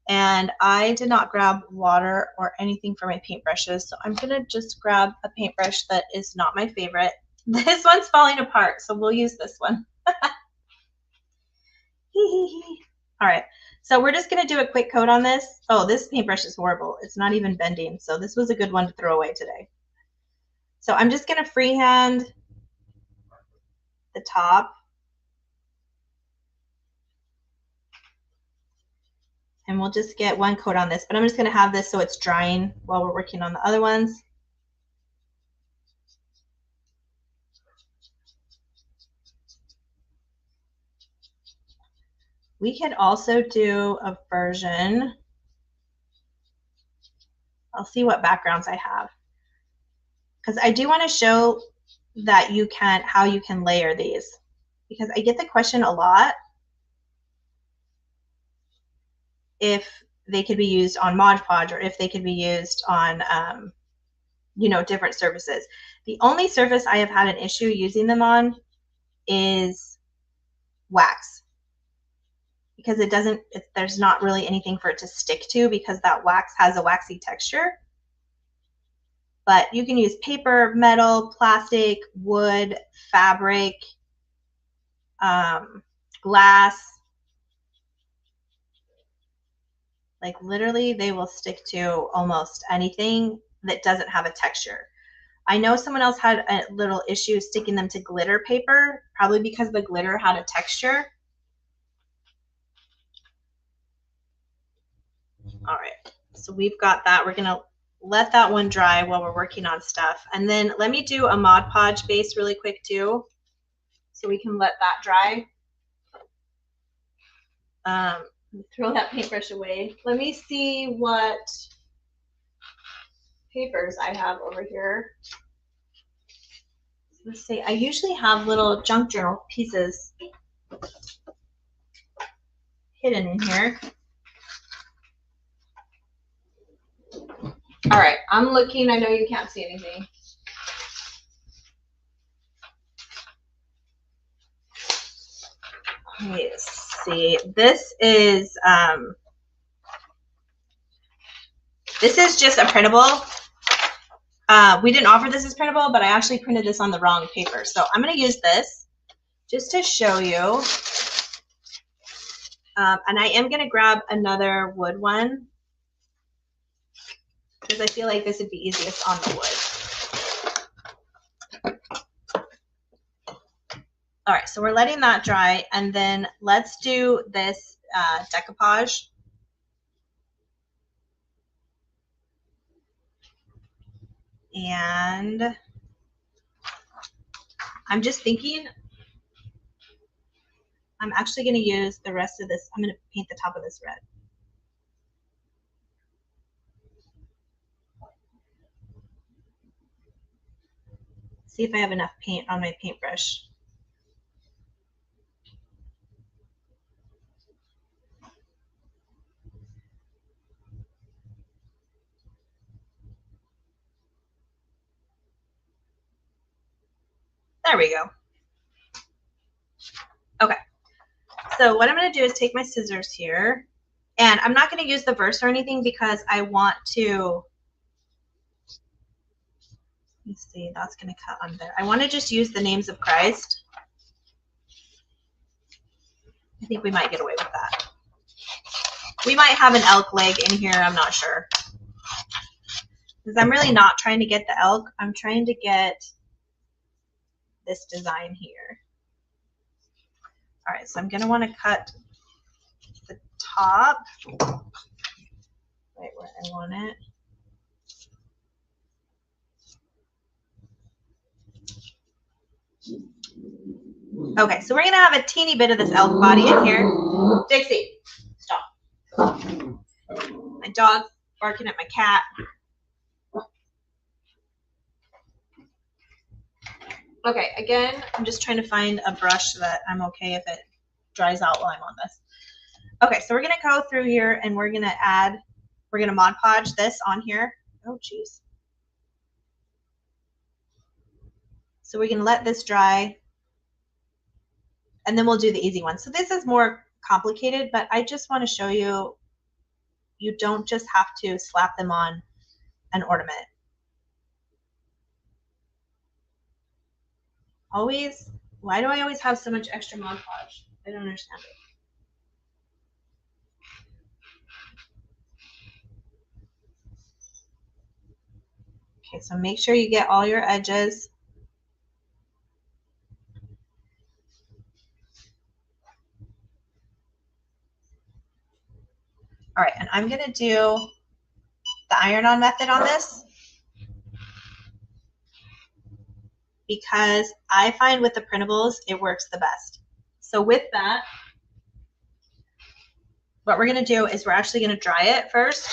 And I did not grab water or anything for my paintbrushes, so I'm going to just grab a paintbrush that is not my favorite. This one's falling apart, so we'll use this one. All right, so we're just going to do a quick coat on this. Oh, this paintbrush is horrible. It's not even bending, so this was a good one to throw away today. So I'm just going to freehand the top. And we'll just get one coat on this, but I'm just going to have this so it's drying while we're working on the other ones. We can also do a version. I'll see what backgrounds I have, because I do want to show that how you can layer these, because I get the question a lot if they could be used on Mod Podge or if they could be used on, you know, different surfaces. The only surface I have had an issue using them on is wax, because there's not really anything for it to stick to because that wax has a waxy texture. But you can use paper, metal, plastic, wood, fabric, glass. Like literally they will stick to almost anything that doesn't have a texture. I know someone else had a little issue sticking them to glitter paper, probably because the glitter had a texture. All right, so we've got that. We're gonna let that one dry while we're working on stuff. And then let me do a Mod Podge base really quick too, so we can let that dry. Throw that paintbrush away. Let me see what papers I have over here. Let's see, I usually have little junk journal pieces hidden in here. All right, I'm looking. I know you can't see anything. Let's see. This is just a printable. We didn't offer this as printable, but I actually printed this on the wrong paper. So I'm going to use this just to show you. And I am going to grab another wood one because I feel like this would be easiest on the wood. All right, so we're letting that dry, and then let's do this decoupage. And I'm just thinking I'm actually going to use the rest of this. I'm going to paint the top of this red. See if I have enough paint on my paintbrush. There we go. Okay. So what I'm going to do is take my scissors here, and I'm not going to use the verse or anything because I want to, let's see, that's going to cut on there. I want to just use the names of Christ. I think we might get away with that. We might have an elk leg in here, I'm not sure. Because I'm really not trying to get the elk, I'm trying to get this design here. All right, so I'm going to want to cut the top right where I want it. Okay, so we're going to have a teeny bit of this elk body in here. Dixie, stop. My dog's barking at my cat. Okay, again, I'm just trying to find a brush that I'm okay if it dries out while I'm on this. Okay, so we're going to go through here and we're going to Mod Podge this on here. Oh, geez. So we're going to let this dry, and then we'll do the easy one. So this is more complicated, but I just want to show you, you don't just have to slap them on an ornament. Always, why do I always have so much extra Mod Podge? I don't understand it. Okay, so make sure you get all your edges. All right, and I'm gonna do the iron-on method on this because I find with the printables, it works the best. So with that, what we're gonna do is we're actually gonna dry it first.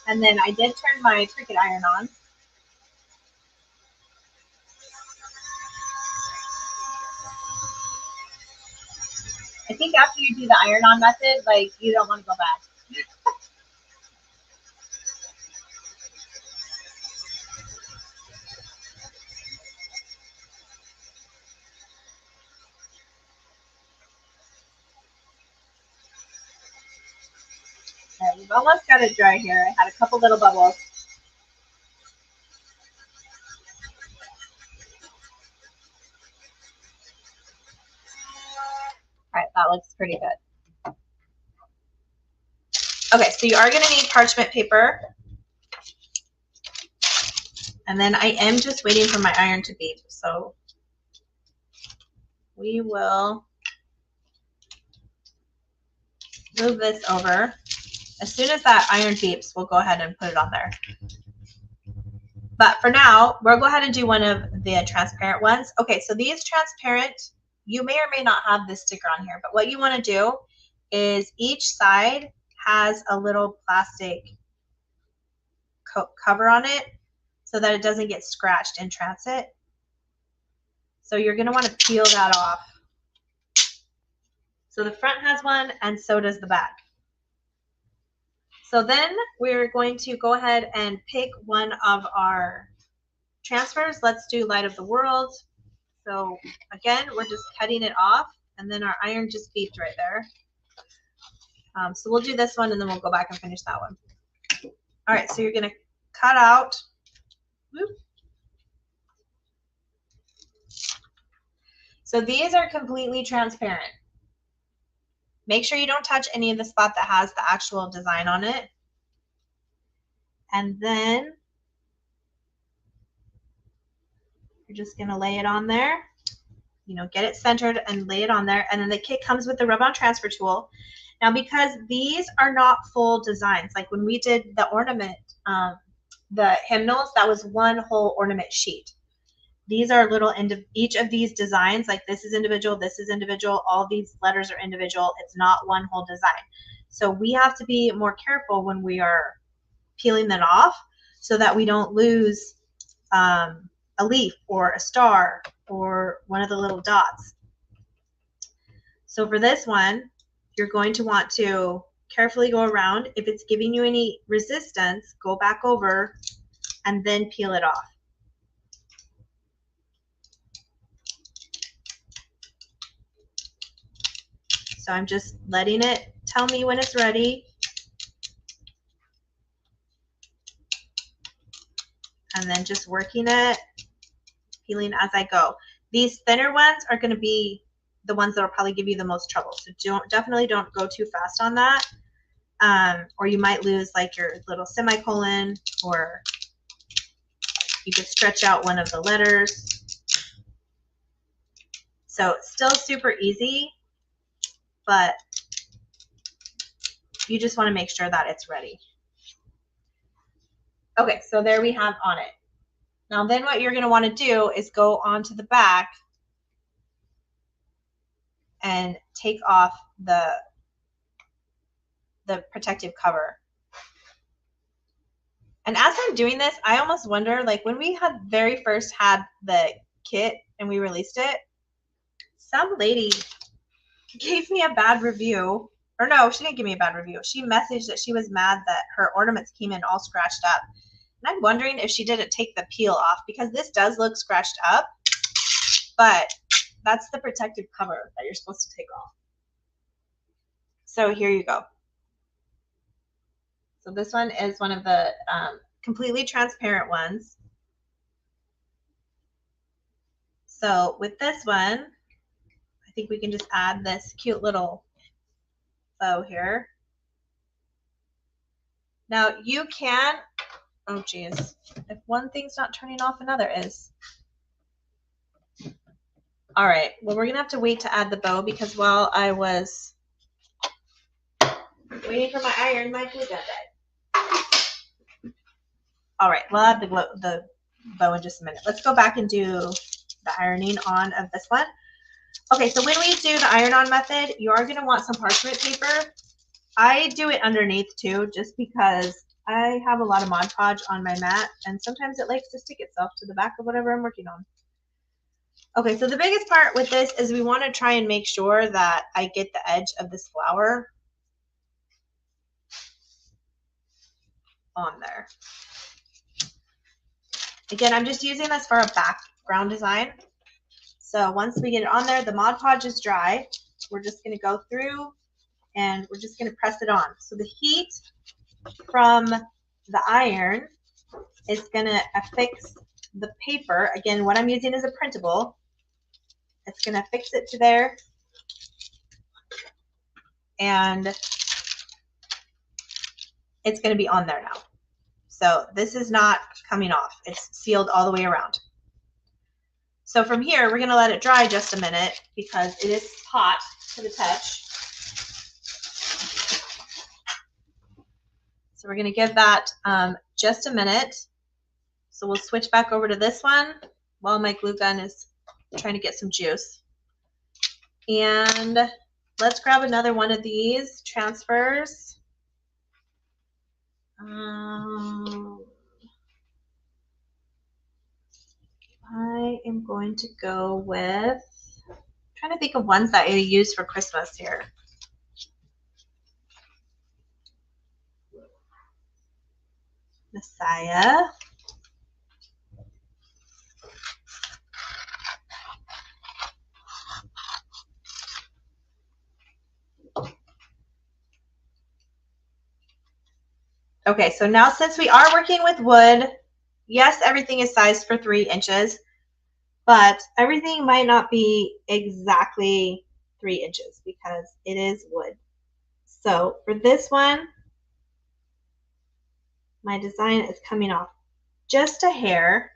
And then I did turn my Cricut iron on. I think after you do the iron-on method, like, you don't want to go back. I've almost got it dry here. I had a couple little bubbles. All right, that looks pretty good. Okay, so you are going to need parchment paper. And then I am just waiting for my iron to beep. So we will move this over. As soon as that iron beeps, we'll go ahead and put it on there. But for now, we'll go ahead and do one of the transparent ones. Okay, so these transparent, you may or may not have this sticker on here, but what you want to do is each side has a little plastic cover on it so that it doesn't get scratched in transit. So you're going to want to peel that off. So the front has one, and so does the back. So then we're going to go ahead and pick one of our transfers. Let's do Light of the World. So again, we're just cutting it off, and then our iron just beeped right there. So we'll do this one, and then we'll go back and finish that one. All right, so you're going to cut out. Whoop. So these are completely transparent. Make sure you don't touch any of the spot that has the actual design on it. And then you're just going to lay it on there. You know, get it centered and lay it on there. And then the kit comes with the rub-on transfer tool. Now, because these are not full designs, like when we did the ornament, the hymnals, that was one whole ornament sheet. These are little, each of these designs, like this is individual, all these letters are individual. It's not one whole design. So we have to be more careful when we are peeling them off so that we don't lose a leaf or a star or one of the little dots. So for this one, you're going to want to carefully go around. If it's giving you any resistance, go back over and then peel it off. So I'm just letting it tell me when it's ready. And then just working it, peeling as I go. These thinner ones are going to be the ones that will probably give you the most trouble. So definitely don't go too fast on that. Or you might lose like your little semicolon, or you could stretch out one of the letters. So it's still super easy, but you just want to make sure that it's ready. Okay, so there we have on it. Now then what you're going to want to do is go onto the back and take off the protective cover. And as I'm doing this, I almost wonder, like when we had very first had the kit and we released it, some lady gave me a bad review. Or no, she didn't give me a bad review. She messaged that she was mad that her ornaments came in all scratched up. And I'm wondering if she didn't take the peel off, because this does look scratched up, but that's the protective cover that you're supposed to take off. So here you go. So this one is one of the completely transparent ones. So with this one, I think we can just add this cute little bow here. Now you can, oh geez, if one thing's not turning off, another is. All right, well, we're gonna have to wait to add the bow, because while I was waiting for my iron, my glue gun died. All right, we'll add the bow in just a minute. Let's go back and do the ironing on of this one. Okay, so when we do the iron-on method, you are gonna want some parchment paper. I do it underneath too, just because I have a lot of Mod Podge on my mat, and sometimes it likes to stick itself to the back of whatever I'm working on. Okay, so the biggest part with this is we want to try and make sure that I get the edge of this flower on there. Again, I'm just using this for a background design. So once we get it on there, the Mod Podge is dry. We're just going to go through and we're just going to press it on. So the heat from the iron is going to affix the paper. Again, what I'm using is a printable. It's going to affix it to there. And it's going to be on there now. So this is not coming off. It's sealed all the way around. So from here, we're going to let it dry just a minute because it is hot to the touch. So we're going to give that just a minute. So we'll switch back over to this one while my glue gun is trying to get some juice. And let's grab another one of these transfers. I am going to go with, I'm trying to think of ones that I use for Christmas here. Messiah. Okay, so now since we are working with wood, yes, everything is sized for 3 inches, but everything might not be exactly 3 inches because it is wood. So for this one, my design is coming off just a hair,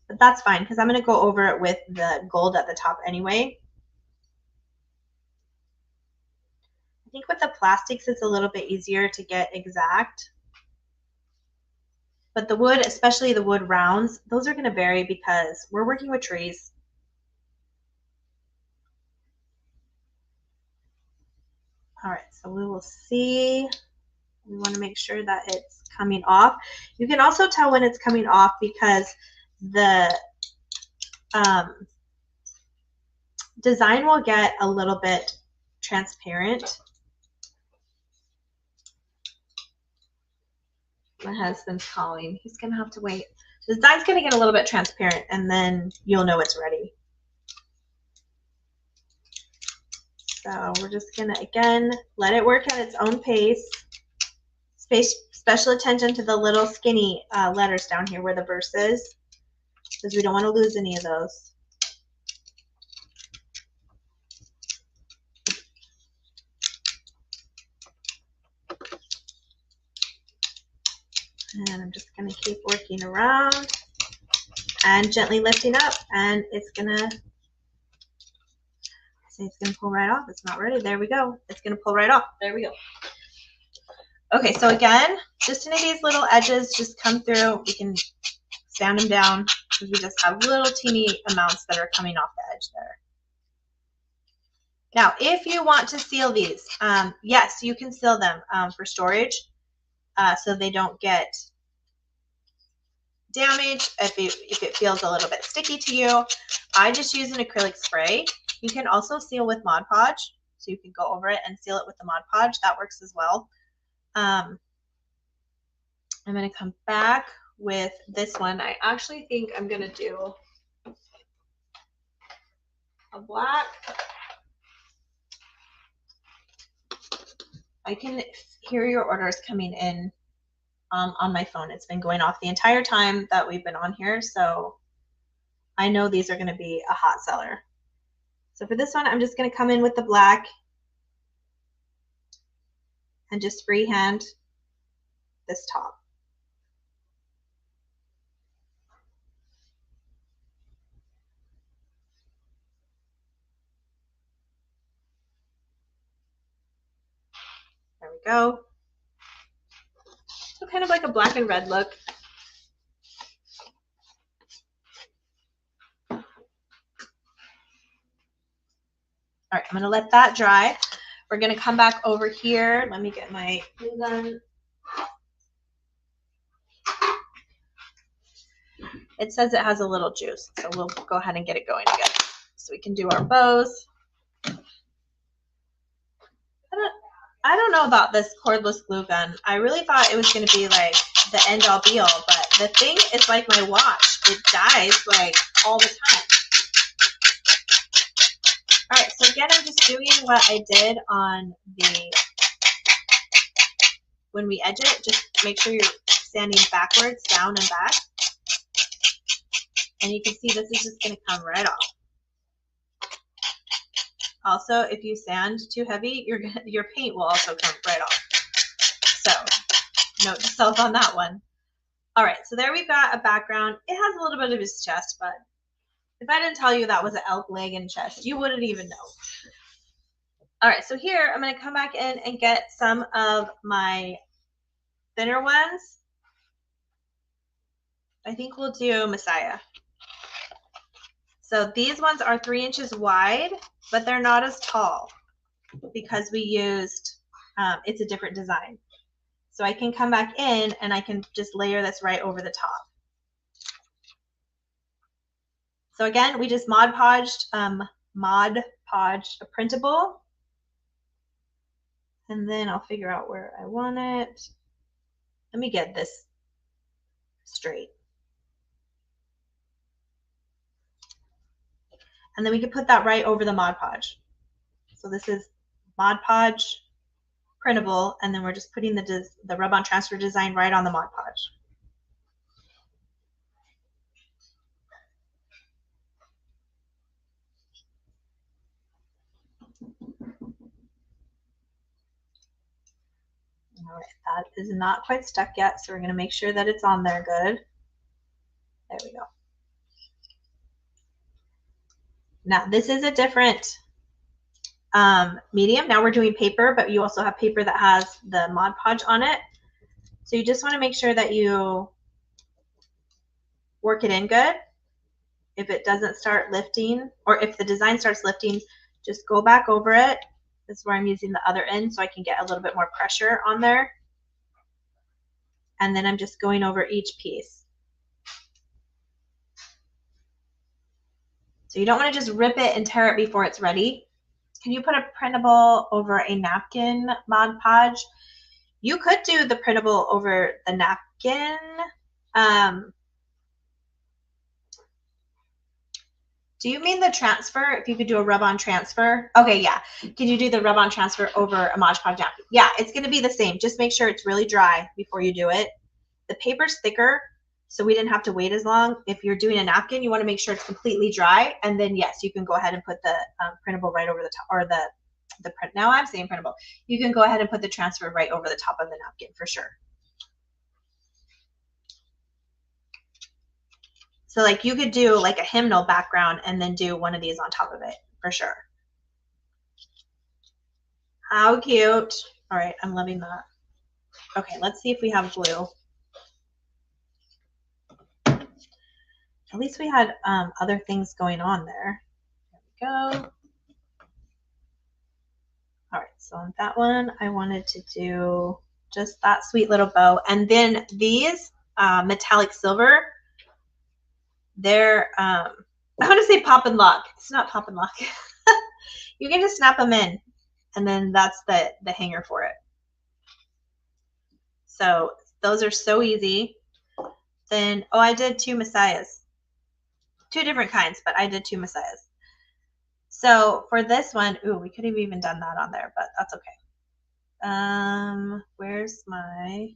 but that's fine because I'm going to go over it with the gold at the top anyway. I think with the plastics, it's a little bit easier to get exact. But the wood, especially the wood rounds, those are going to vary because we're working with trees. All right, so we will see. We want to make sure that it's coming off. You can also tell when it's coming off because the design will get a little bit transparent. My husband's calling. He's going to have to wait. The design's going to get a little bit transparent, and then you'll know it's ready. So we're just going to, again, let it work at its own pace. Special attention to the little skinny letters down here where the verse is, because we don't want to lose any of those. And I'm just going to keep working around and gently lifting up, and it's going to pull right off. It's not ready. There we go. It's going to pull right off. There we go. Okay, so again, just any of these little edges just come through. We can sand them down because we just have little teeny amounts that are coming off the edge there. Now, if you want to seal these, yes, you can seal them for storage so they don't get damaged if it feels a little bit sticky to you. I just use an acrylic spray. You can also seal with Mod Podge, so you can go over it and seal it with the Mod Podge. That works as well. I'm going to come back with this one. I actually think I'm going to do a black. I can hear your orders coming in on my phone. It's been going off the entire time that we've been on here, so I know these are going to be a hot seller. So for this one, I'm just going to come in with the black and just freehand this top. There we go. So kind of like a black and red look. All right, I'm going to let that dry. We're going to come back over here. Let me get my glue gun. It says it has a little juice, so we'll go ahead and get it going again so we can do our bows. I don't know about this cordless glue gun. I really thought it was going to be like the end all be all, but the thing is like my watch. It dies like all the time. All right, so again, I'm just doing what I did on the when we edge it, just make sure you're sanding backwards, down and back. And you can see this is just going to come right off. Also, if you sand too heavy, your paint will also come right off. So note to self on that one. All right, so there we've got a background. It has a little bit of his chest, but if I didn't tell you that was an elk leg and chest, you wouldn't even know. All right, so here I'm going to come back in and get some of my thinner ones. I think we'll do Messiah. So these ones are 3 inches wide, but they're not as tall because we used, it's a different design. So I can come back in and I can just layer this right over the top. So again, we just Mod Podged a printable. And then I'll figure out where I want it. Let me get this straight. And then we can put that right over the Mod Podge. So this is Mod Podge printable, and then we're just putting the rub-on transfer design right on the Mod Podge. All right, that is not quite stuck yet, so we're going to make sure that it's on there good. There we go. Now this is a different medium. Now we're doing paper, but you also have paper that has the Mod Podge on it. So you just want to make sure that you work it in good. If it doesn't start lifting, or if the design starts lifting, just go back over it. This is where I'm using the other end so I can get a little bit more pressure on there. And then I'm just going over each piece. So you don't want to just rip it and tear it before it's ready. Can you put a printable over a napkin, Mod Podge? You could do the printable over the napkin. Do you mean the transfer? If you could do a rub-on transfer? Okay, yeah. Can you do the rub-on transfer over a Mod Podge napkin? Yeah, it's going to be the same. Just make sure it's really dry before you do it. The paper's thicker, so we didn't have to wait as long. If you're doing a napkin, you want to make sure it's completely dry, and then yes, you can go ahead and put the printable right over the top, or the print. Now I'm saying printable. You can go ahead and put the transfer right over the top of the napkin for sure. So like you could do like a hymnal background and then do one of these on top of it for sure. How cute. All right, I'm loving that. Okay, let's see if we have glue. At least we had other things going on there. There we go. All right, so on that one, I wanted to do just that sweet little bow. And then these metallic silver, they're, I want to say pop and lock. It's not pop and lock. You can just snap them in, and then that's the hanger for it. So those are so easy. Then, oh, I did 2 Messiahs. 2 different kinds, but I did 2 Messiahs. So for this one, ooh, we could have even done that on there, but that's okay. Where's my,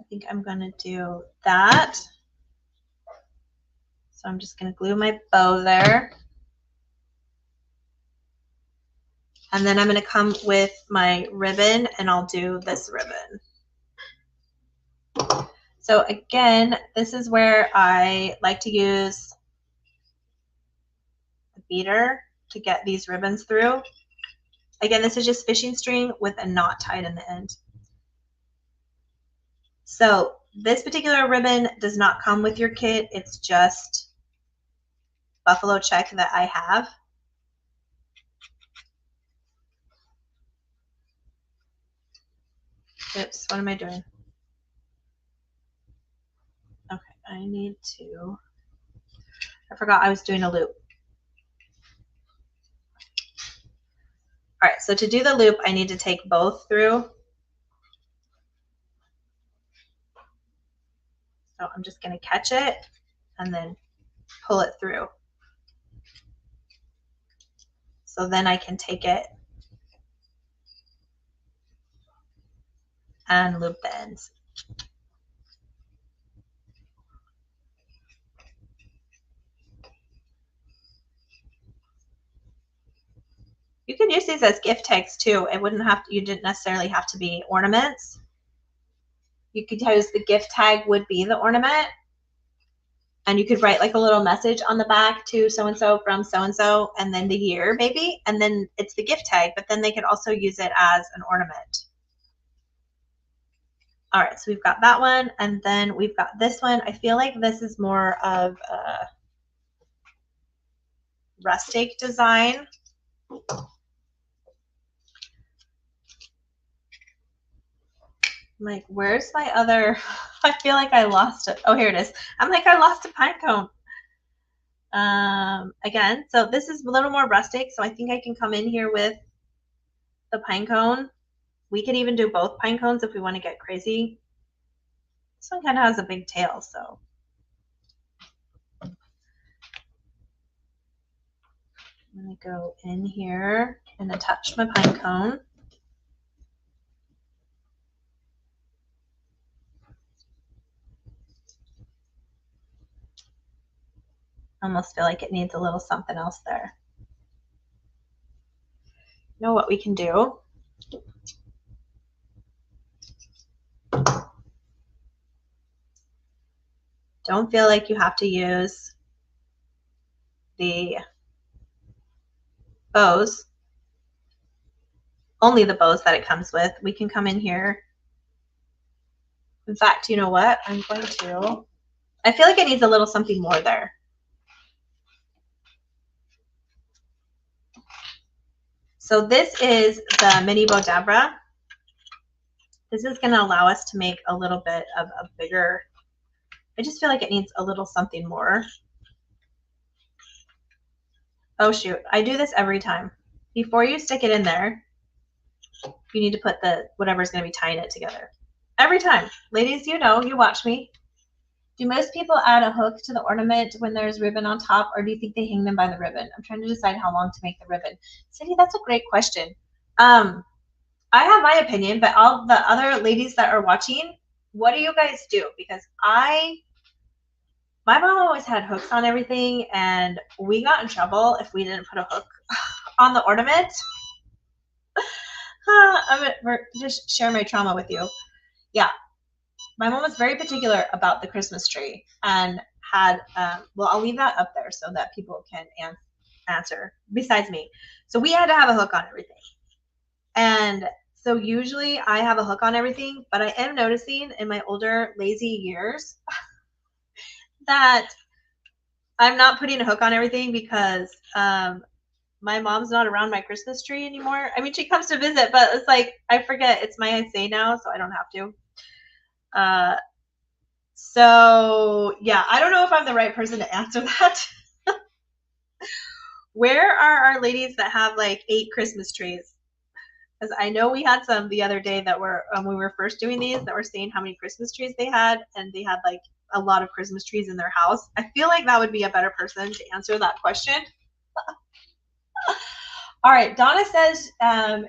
I think I'm gonna do that. So I'm just gonna glue my bow there. And then I'm gonna come with my ribbon and I'll do this ribbon. So again, this is where I like to use the beater to get these ribbons through. Again, this is just fishing string with a knot tied in the end. So this particular ribbon does not come with your kit. It's just buffalo check that I have. Oops, what am I doing? Okay, I need to, I forgot I was doing a loop. All right, so to do the loop, I need to take both through. So I'm just gonna catch it and then pull it through. So then I can take it and loop the ends. You can use these as gift tags too. It wouldn't have to, you didn't necessarily have to be ornaments. You could use the gift tag would be the ornament. And you could write like a little message on the back to so-and-so from so-and-so, and then the year maybe, and then it's the gift tag, but then they could also use it as an ornament. All right, so we've got that one, and then we've got this one. I feel like this is more of a rustic design. I'm like, where's my other, I feel like I lost it. Oh, here it is. I'm like, I lost a pine cone. Again, so this is a little more rustic, so I think I can come in here with the pine cone. We could even do both pine cones if we want to get crazy. This one kind of has a big tail, so. I'm going to go in here and attach my pine cone. I almost feel like it needs a little something else there. You know what we can do? Don't feel like you have to use the bows, only the bows that it comes with. We can come in here. In fact, you know what? I'm going to, I feel like it needs a little something more there. So this is the mini Bodabra. This is going to allow us to make a little bit of a bigger, I just feel like it needs a little something more. Oh shoot, I do this every time. Before you stick it in there, you need to put the whatever's going to be tying it together. Every time. Ladies, you know, you watch me. Do most people add a hook to the ornament when there's ribbon on top, or do you think they hang them by the ribbon? I'm trying to decide how long to make the ribbon. Cindy, that's a great question. I have my opinion, but all the other ladies that are watching, what do you guys do? Because my mom always had hooks on everything, and we got in trouble if we didn't put a hook on the ornament. I'm gonna just share my trauma with you. Yeah, my mom was very particular about the Christmas tree and had, well, I'll leave that up there so that people can answer besides me. So we had to have a hook on everything. And so usually I have a hook on everything, but I am noticing in my older lazy years that I'm not putting a hook on everything because my mom's not around my Christmas tree anymore. I mean, she comes to visit, but it's like, I forget it's my say now, so I don't have to. So yeah, I don't know if I'm the right person to answer that. Where are our ladies that have like 8 Christmas trees? Because I know we had some the other day that were, when we were first doing these, that were saying how many Christmas trees they had, and they had like a lot of Christmas trees in their house. I feel like that would be a better person to answer that question. All right, Donna says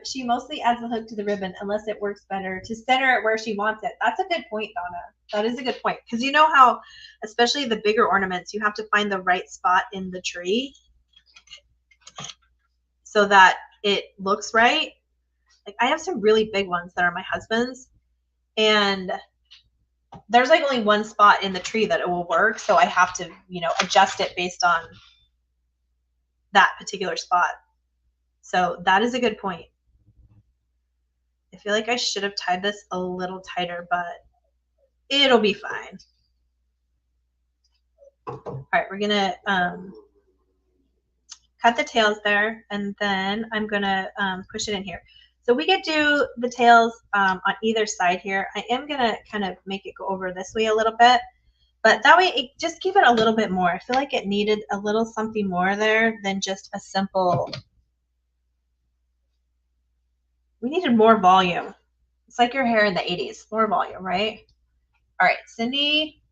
she mostly adds a hook to the ribbon unless it works better to center it where she wants it. That's a good point, Donna. That is a good point. Because you know how, especially the bigger ornaments, you have to find the right spot in the tree so that it looks right. Like I have some really big ones that are my husband's, and there's like only one spot in the tree that it will work. So I have to, you know, adjust it based on that particular spot. So that is a good point. I feel like I should have tied this a little tighter, but it'll be fine. All right, we're gonna cut the tails there, and then I'm gonna push it in here. So we could do the tails on either side here. I am gonna kind of make it go over this way a little bit, but that way it just give it a little bit more. I feel like it needed a little something more there than just a simple, we needed more volume. It's like your hair in the 80s, more volume, right? All right, Cindy,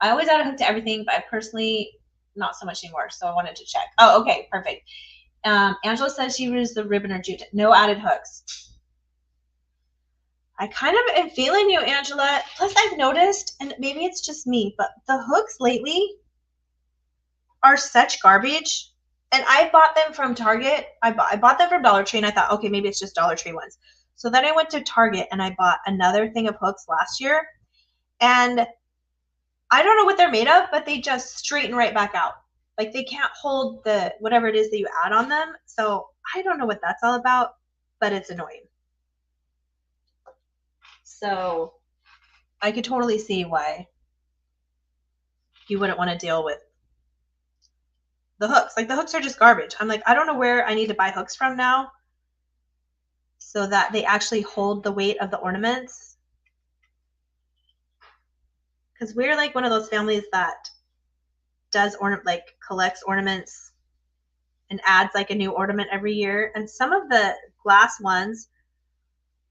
I always add a hook to everything, but I personally, not so much anymore, so I wanted to check. Oh, okay, perfect. Angela says she used the ribbon or jute. No added hooks. I kind of am feeling you, Angela. Plus, I've noticed, and maybe it's just me, but the hooks lately are such garbage. And I bought them from Target. I bought them from Dollar Tree, and I thought, okay, maybe it's just Dollar Tree ones. So then I went to Target and I bought another thing of hooks last year. And I don't know what they're made of, but they just straighten right back out. Like they can't hold the whatever it is that you add on them. So I don't know what that's all about, but it's annoying. So I could totally see why you wouldn't want to deal with the hooks. Like the hooks are just garbage. I'm like, I don't know where I need to buy hooks from now so that they actually hold the weight of the ornaments. Because we're like one of those families that does collects ornaments and adds like a new ornament every year. And some of the glass ones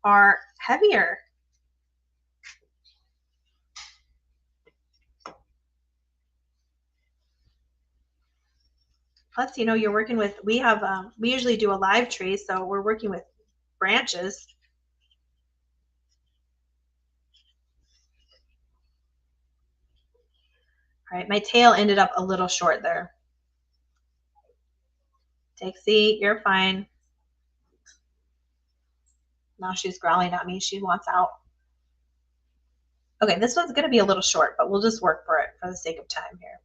are heavier. Plus, you know, you're working with, we usually do a live tree, so we're working with branches. All right, my tail ended up a little short there. Dixie, you're fine. Now she's growling at me. She wants out. Okay, this one's going to be a little short, but we'll just work for it for the sake of time here.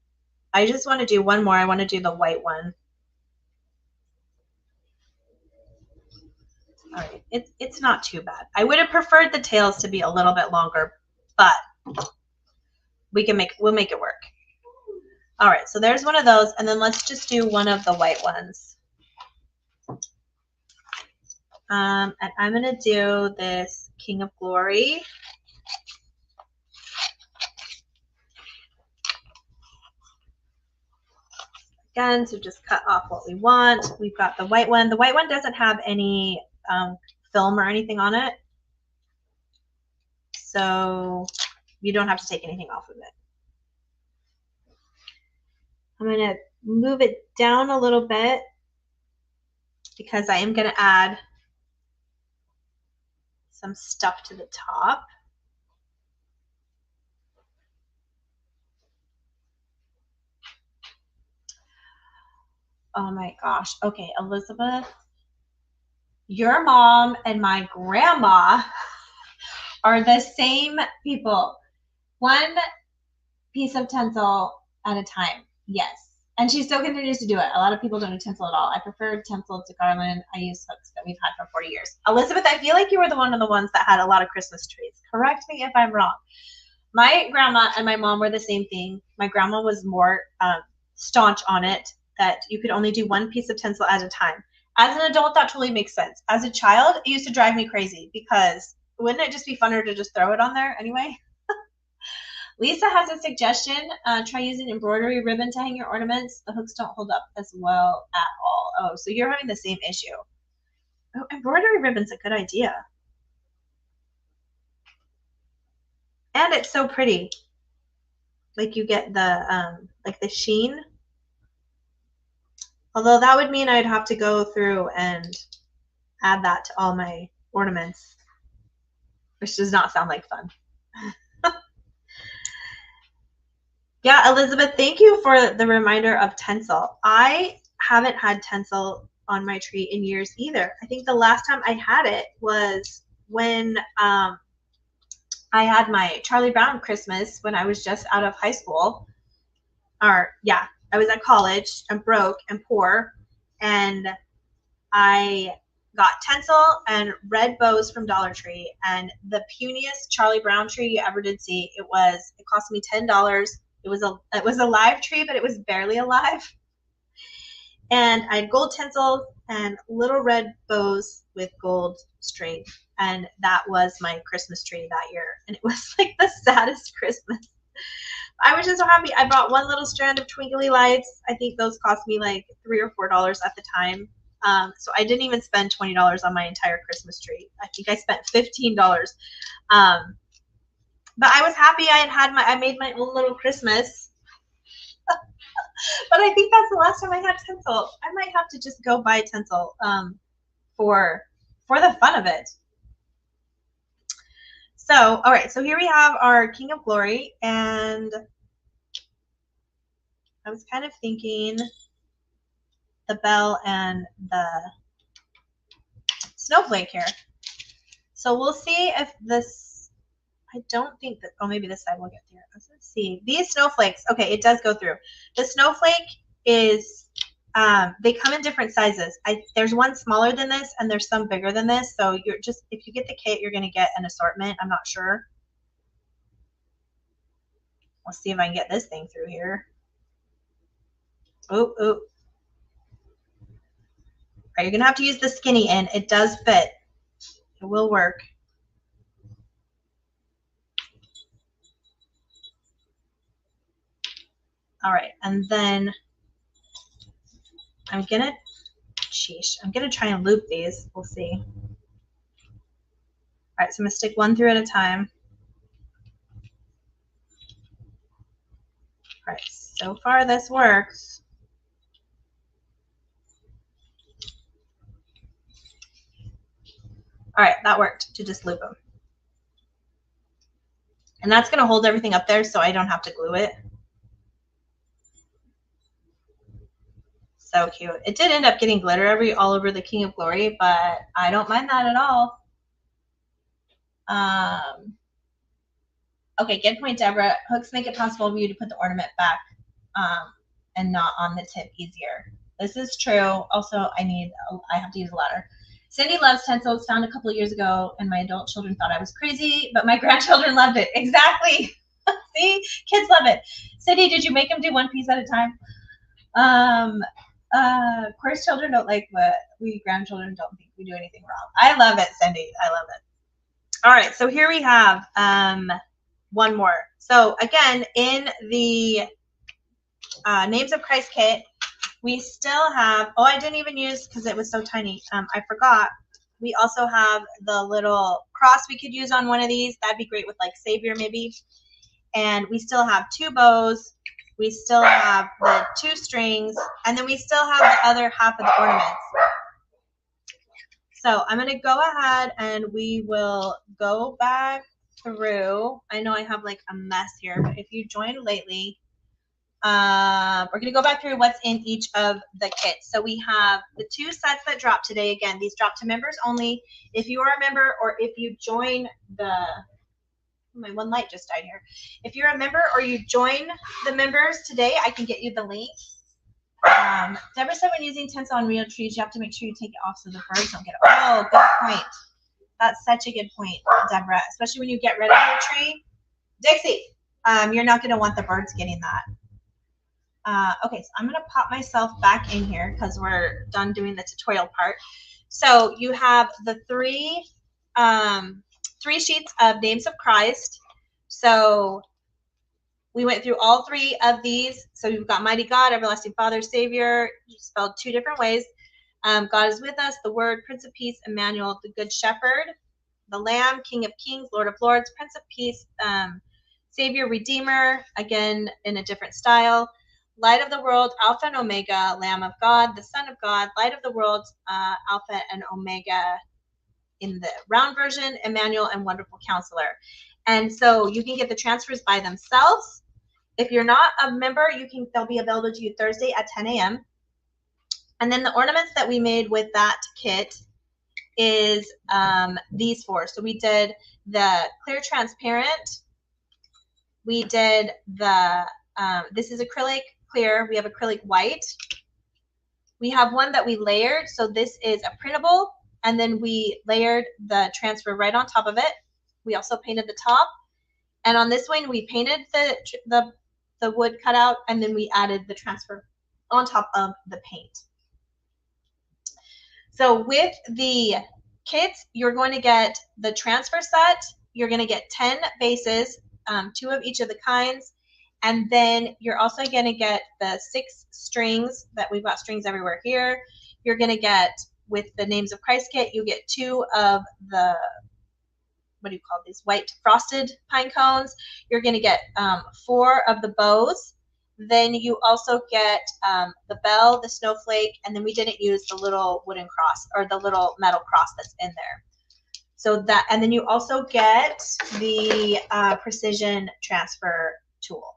I just want to do one more. I want to do the white one. All right, it's not too bad. I would have preferred the tails to be a little bit longer, but we'll make it work. All right, so there's one of those, and then let's just do one of the white ones. And I'm gonna do this King of Glory. Again, so just cut off what we want. We've got the white one. The white one doesn't have any film or anything on it, so you don't have to take anything off of it. I'm going to move it down a little bit because I am going to add some stuff to the top. Oh my gosh. Okay, Elizabeth, your mom and my grandma are the same people. One piece of tinsel at a time. Yes. And she still continues to do it. A lot of people don't do tinsel at all. I prefer tinsel to garland. I use hooks that we've had for 40 years. Elizabeth, I feel like you were one of the ones that had a lot of Christmas trees. Correct me if I'm wrong. My grandma and my mom were the same thing. My grandma was more staunch on it, that you could only do one piece of tinsel at a time. As an adult, that totally makes sense. As a child, it used to drive me crazy because wouldn't it just be funner to just throw it on there anyway? Lisa has a suggestion. Try using embroidery ribbon to hang your ornaments. The hooks don't hold up as well at all. Oh, so you're having the same issue. Oh, embroidery ribbon's a good idea. And it's so pretty. Like you get the like the sheen. Although that would mean I'd have to go through and add that to all my ornaments, which does not sound like fun. Yeah, Elizabeth, thank you for the reminder of tinsel. I haven't had tinsel on my tree in years either. I think the last time I had it was when I had my Charlie Brown Christmas when I was just out of high school. Or, yeah, I was at college and broke and poor. And I got tinsel and red bows from Dollar Tree. And the puniest Charlie Brown tree you ever did see, it cost me $10. It was a live tree, but it was barely alive. And I had gold tinsel and little red bows with gold string. And that was my Christmas tree that year. And it was like the saddest Christmas. I was just so happy. I bought one little strand of twinkly lights. I think those cost me like $3 or $4 at the time. So I didn't even spend $20 on my entire Christmas tree. I think I spent $15. But I was happy I made my own little Christmas. But I think that's the last time I had tinsel. I might have to just go buy tinsel for the fun of it. So, all right, so here we have our King of Glory, and I was kind of thinking the bell and the snowflake here. So we'll see if this, I don't think that, oh, maybe this side will get through. Let's see. These snowflakes, okay, it does go through. The snowflake is, they come in different sizes. There's one smaller than this, and there's some bigger than this. So you're just, if you get the kit, you're going to get an assortment. I'm not sure. Let's see if I can get this thing through here. Oh, oh. Right, you're going to have to use the skinny end. It does fit. It will work. All right, and then I'm going to try and loop these. We'll see. All right, so I'm going to stick one through at a time. All right, so far this works. All right, that worked, to just loop them. And that's going to hold everything up there so I don't have to glue it. So cute. It did end up getting glitter all over the King of Glory, but I don't mind that at all. Okay, good point, Deborah. Hooks make it possible for you to put the ornament back and not on the tip easier. This is true. Also, I have to use a ladder. Cindy loves stencils, found a couple of years ago, and my adult children thought I was crazy, but my grandchildren loved it. Exactly. See, kids love it. Cindy, did you make them do one piece at a time? Of course, children don't like what we grandchildren don't think we do anything wrong. I love it, Cindy. I love it. All right, so here we have one more. So again, in the Names of Christ kit, we still have, oh, I didn't even use, because it was so tiny, I forgot. We also have the little cross we could use on one of these. That'd be great with like Savior maybe. And we still have 2 bows. We still have the 2 strings. And then we still have the other half of the ornaments. So I'm going to go ahead and we will go back through. I know I have like a mess here, but if you joined lately, we're going to go back through what's in each of the kits. So we have the 2 sets that dropped today. Again, these drop to members only. If you are a member or if you join the, my one light just died here. If you're a member or you join the members today, I can get you the link. Deborah said when using tinsel on real trees, you have to make sure you take it off so the birds don't get it. Oh, good point. That's such a good point, Deborah. Especially when you get rid of your tree. Dixie, you're not going to want the birds getting that. Okay, so I'm going to pop myself back in here because we're done doing the tutorial part. So you have the 3 sheets of Names of Christ. So we went through all 3 of these. So you've got Mighty God, Everlasting Father, Savior, spelled 2 different ways. God is with us, the Word, Prince of Peace, Emmanuel, the Good Shepherd, the Lamb, King of Kings, Lord of Lords, Prince of Peace, Savior, Redeemer, again in a different style. Light of the world, Alpha and Omega, Lamb of God, the Son of God, Light of the world, Alpha and Omega in the round version, Emmanuel and Wonderful Counselor. And so you can get the transfers by themselves. If you're not a member, they'll be available to you Thursday at 10 a.m. And then the ornaments that we made with that kit is these 4. So we did the clear transparent. We did the, this is acrylic clear. We have acrylic white. We have one that we layered. So this is a printable. And then we layered the transfer right on top of it. We also painted the top. And on this one, we painted the wood cutout, and then we added the transfer on top of the paint. So with the kits, you're going to get the transfer set. You're going to get 10 bases, 2 of each of the kinds. And then you're also going to get the 6 strings that we've got strings everywhere here. You're going to get, with the Names of Christ kit, you get 2 of the, what do you call these, white frosted pine cones. You're going to get 4 of the bows. Then you also get the bell, the snowflake, and then we didn't use the little wooden cross or the little metal cross that's in there. So that, and then you also get the precision transfer tool.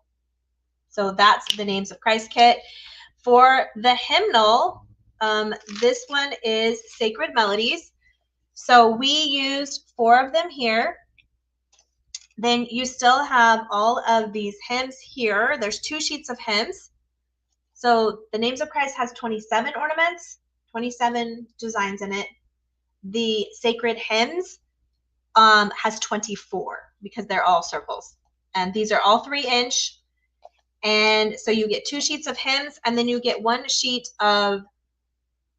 So that's the Names of Christ kit. For the hymnal, this one is Sacred Melodies. So we used 4 of them here. Then you still have all of these hymns here. There's 2 sheets of hymns. So the Names of Christ has 27 ornaments, 27 designs in it. The Sacred Hymns has 24 because they're all circles. And these are all 3-inch. And so you get 2 sheets of hymns, and then you get 1 sheet of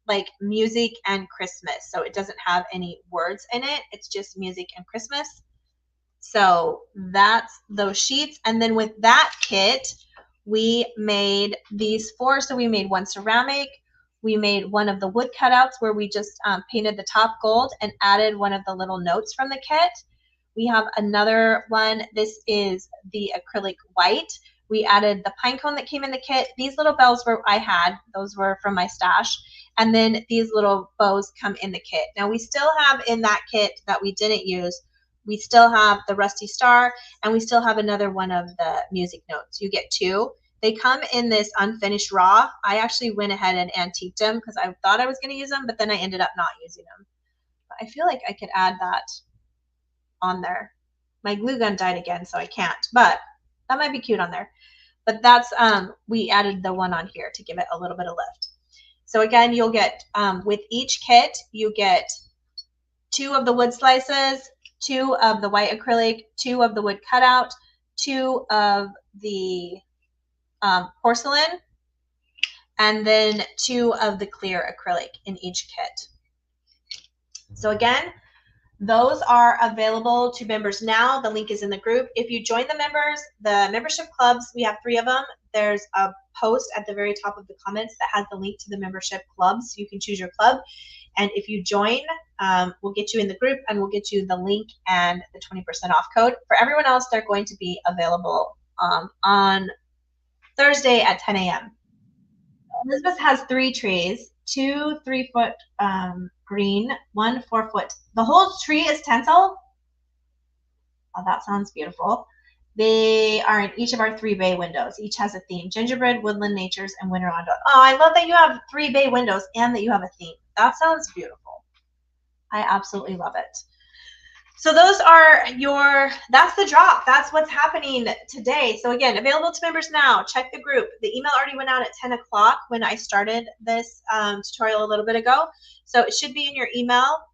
like music and Christmas. So it doesn't have any words in it. It's just music and Christmas. So that's those sheets. And then with that kit, we made these 4. So we made 1 ceramic. We made 1 of the wood cutouts where we just painted the top gold and added 1 of the little notes from the kit. We have another one. This is the acrylic white. We added the pine cone that came in the kit. These little bells I had. Those were from my stash. And then these little bows come in the kit. Now we still have in that kit that we didn't use, we still have the rusty star, and we still have another one of the music notes. You get 2. They come in this unfinished raw. I actually went ahead and antiqued them because I thought I was going to use them, but then I ended up not using them. But I feel like I could add that on there. My glue gun died again, so I can't, but that might be cute on there. But that's, we added the one on here to give it a little bit of lift. So again, you'll get, with each kit, you get 2 of the wood slices, 2 of the white acrylic, 2 of the wood cutout, 2 of the porcelain, and then 2 of the clear acrylic in each kit. So again, those are available to members now. The link is in the group. If you join the members, the membership clubs, we have 3 of them. There's a post at the very top of the comments that has the link to the membership clubs. You can choose your club. And if you join, we'll get you in the group and we'll get you the link and the 20% off code. For everyone else, they're going to be available on Thursday at 10 a.m. Elizabeth has 3 trees, 2 3-foot green, 1 4-foot. The whole tree is tencel. Oh, that sounds beautiful. They are in each of our 3 bay windows. Each has a theme: gingerbread, woodland natures, and winterland. Oh, I love that you have 3 bay windows and that you have a theme. That sounds beautiful. I absolutely love it. So those are that's the drop. That's what's happening today. So again, available to members now. Check the group. The email already went out at 10 o'clock when I started this tutorial a little bit ago. So it should be in your email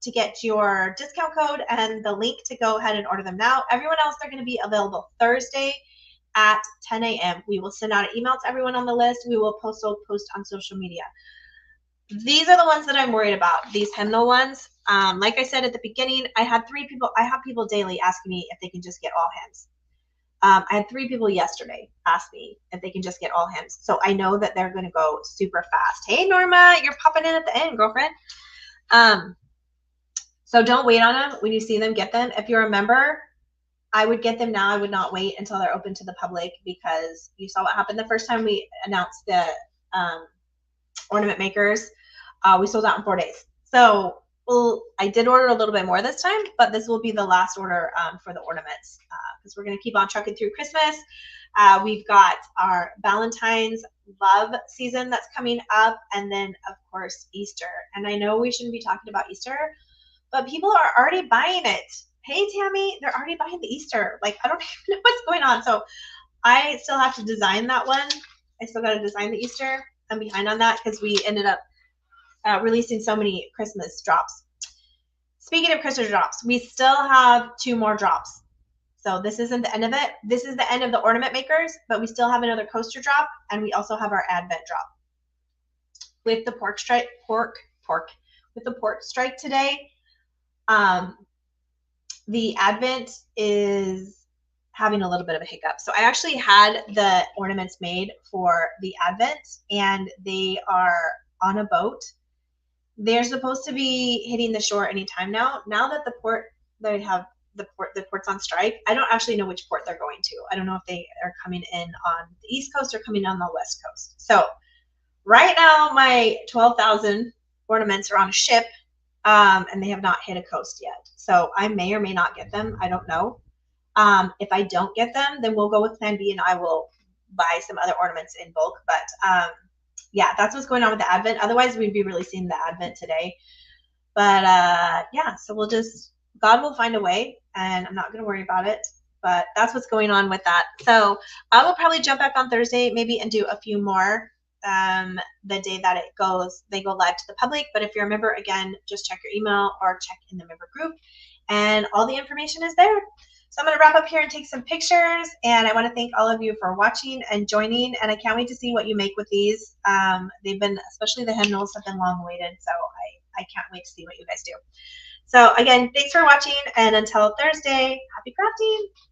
to get your discount code and the link to go ahead and order them now. Everyone else, they're going to be available Thursday at 10 a.m. We will send out an email to everyone on the list. We will post on social media. These are the ones that I'm worried about, these hymnal ones. Like I said at the beginning, I have people daily asking me if they can just get all hymns. I had 3 people yesterday ask me if they can just get all hymns. So I know that they're going to go super fast. Hey, Norma, you're popping in at the end, girlfriend. So don't wait on them. When you see them, get them. If you're a member, I would get them now. I would not wait until they're open to the public, because you saw what happened the first time we announced the ornament makers. We sold out in 4 days. So I did order a little bit more this time, but this will be the last order for the ornaments, because we're going to keep on trucking through Christmas. We've got our Valentine's love season that's coming up, and then of course Easter. And I know we shouldn't be talking about Easter, but people are already buying it. Hey, Tammy, they're already buying the Easter. Like, I don't even know what's going on. So I still have to design that one. I still got to design the Easter. I'm behind on that because we ended up releasing so many Christmas drops. Speaking of Christmas drops, we still have 2 more drops. So this isn't the end of it. This is the end of the ornament makers, but we still have another coaster drop, and we also have our Advent drop. With the pork strike today, the Advent is having a little bit of a hiccup. So I actually had the ornaments made for the Advent, and they are on a boat. They're supposed to be hitting the shore anytime now. Now that the port's on strike, I don't actually know which port they're going to. I don't know if they are coming in on the East Coast or coming on the West Coast. So right now my 12,000 ornaments are on a ship and they have not hit a coast yet. So I may or may not get them. I don't know. If I don't get them, then we'll go with plan B and I will buy some other ornaments in bulk. But yeah, that's what's going on with the Advent. Otherwise, we'd be releasing the Advent today. But yeah, so we'll just, God will find a way, and I'm not going to worry about it. But that's what's going on with that. So I will probably jump back on Thursday maybe and do a few more the day that they go live to the public. But if you're a member, again, just check your email or check in the member group, and all the information is there. So I'm going to wrap up here and take some pictures, and I want to thank all of you for watching and joining, and I can't wait to see what you make with these. They've been, especially the hymnals, have been long awaited, so I can't wait to see what you guys do. So again, thanks for watching, and until Thursday, happy crafting!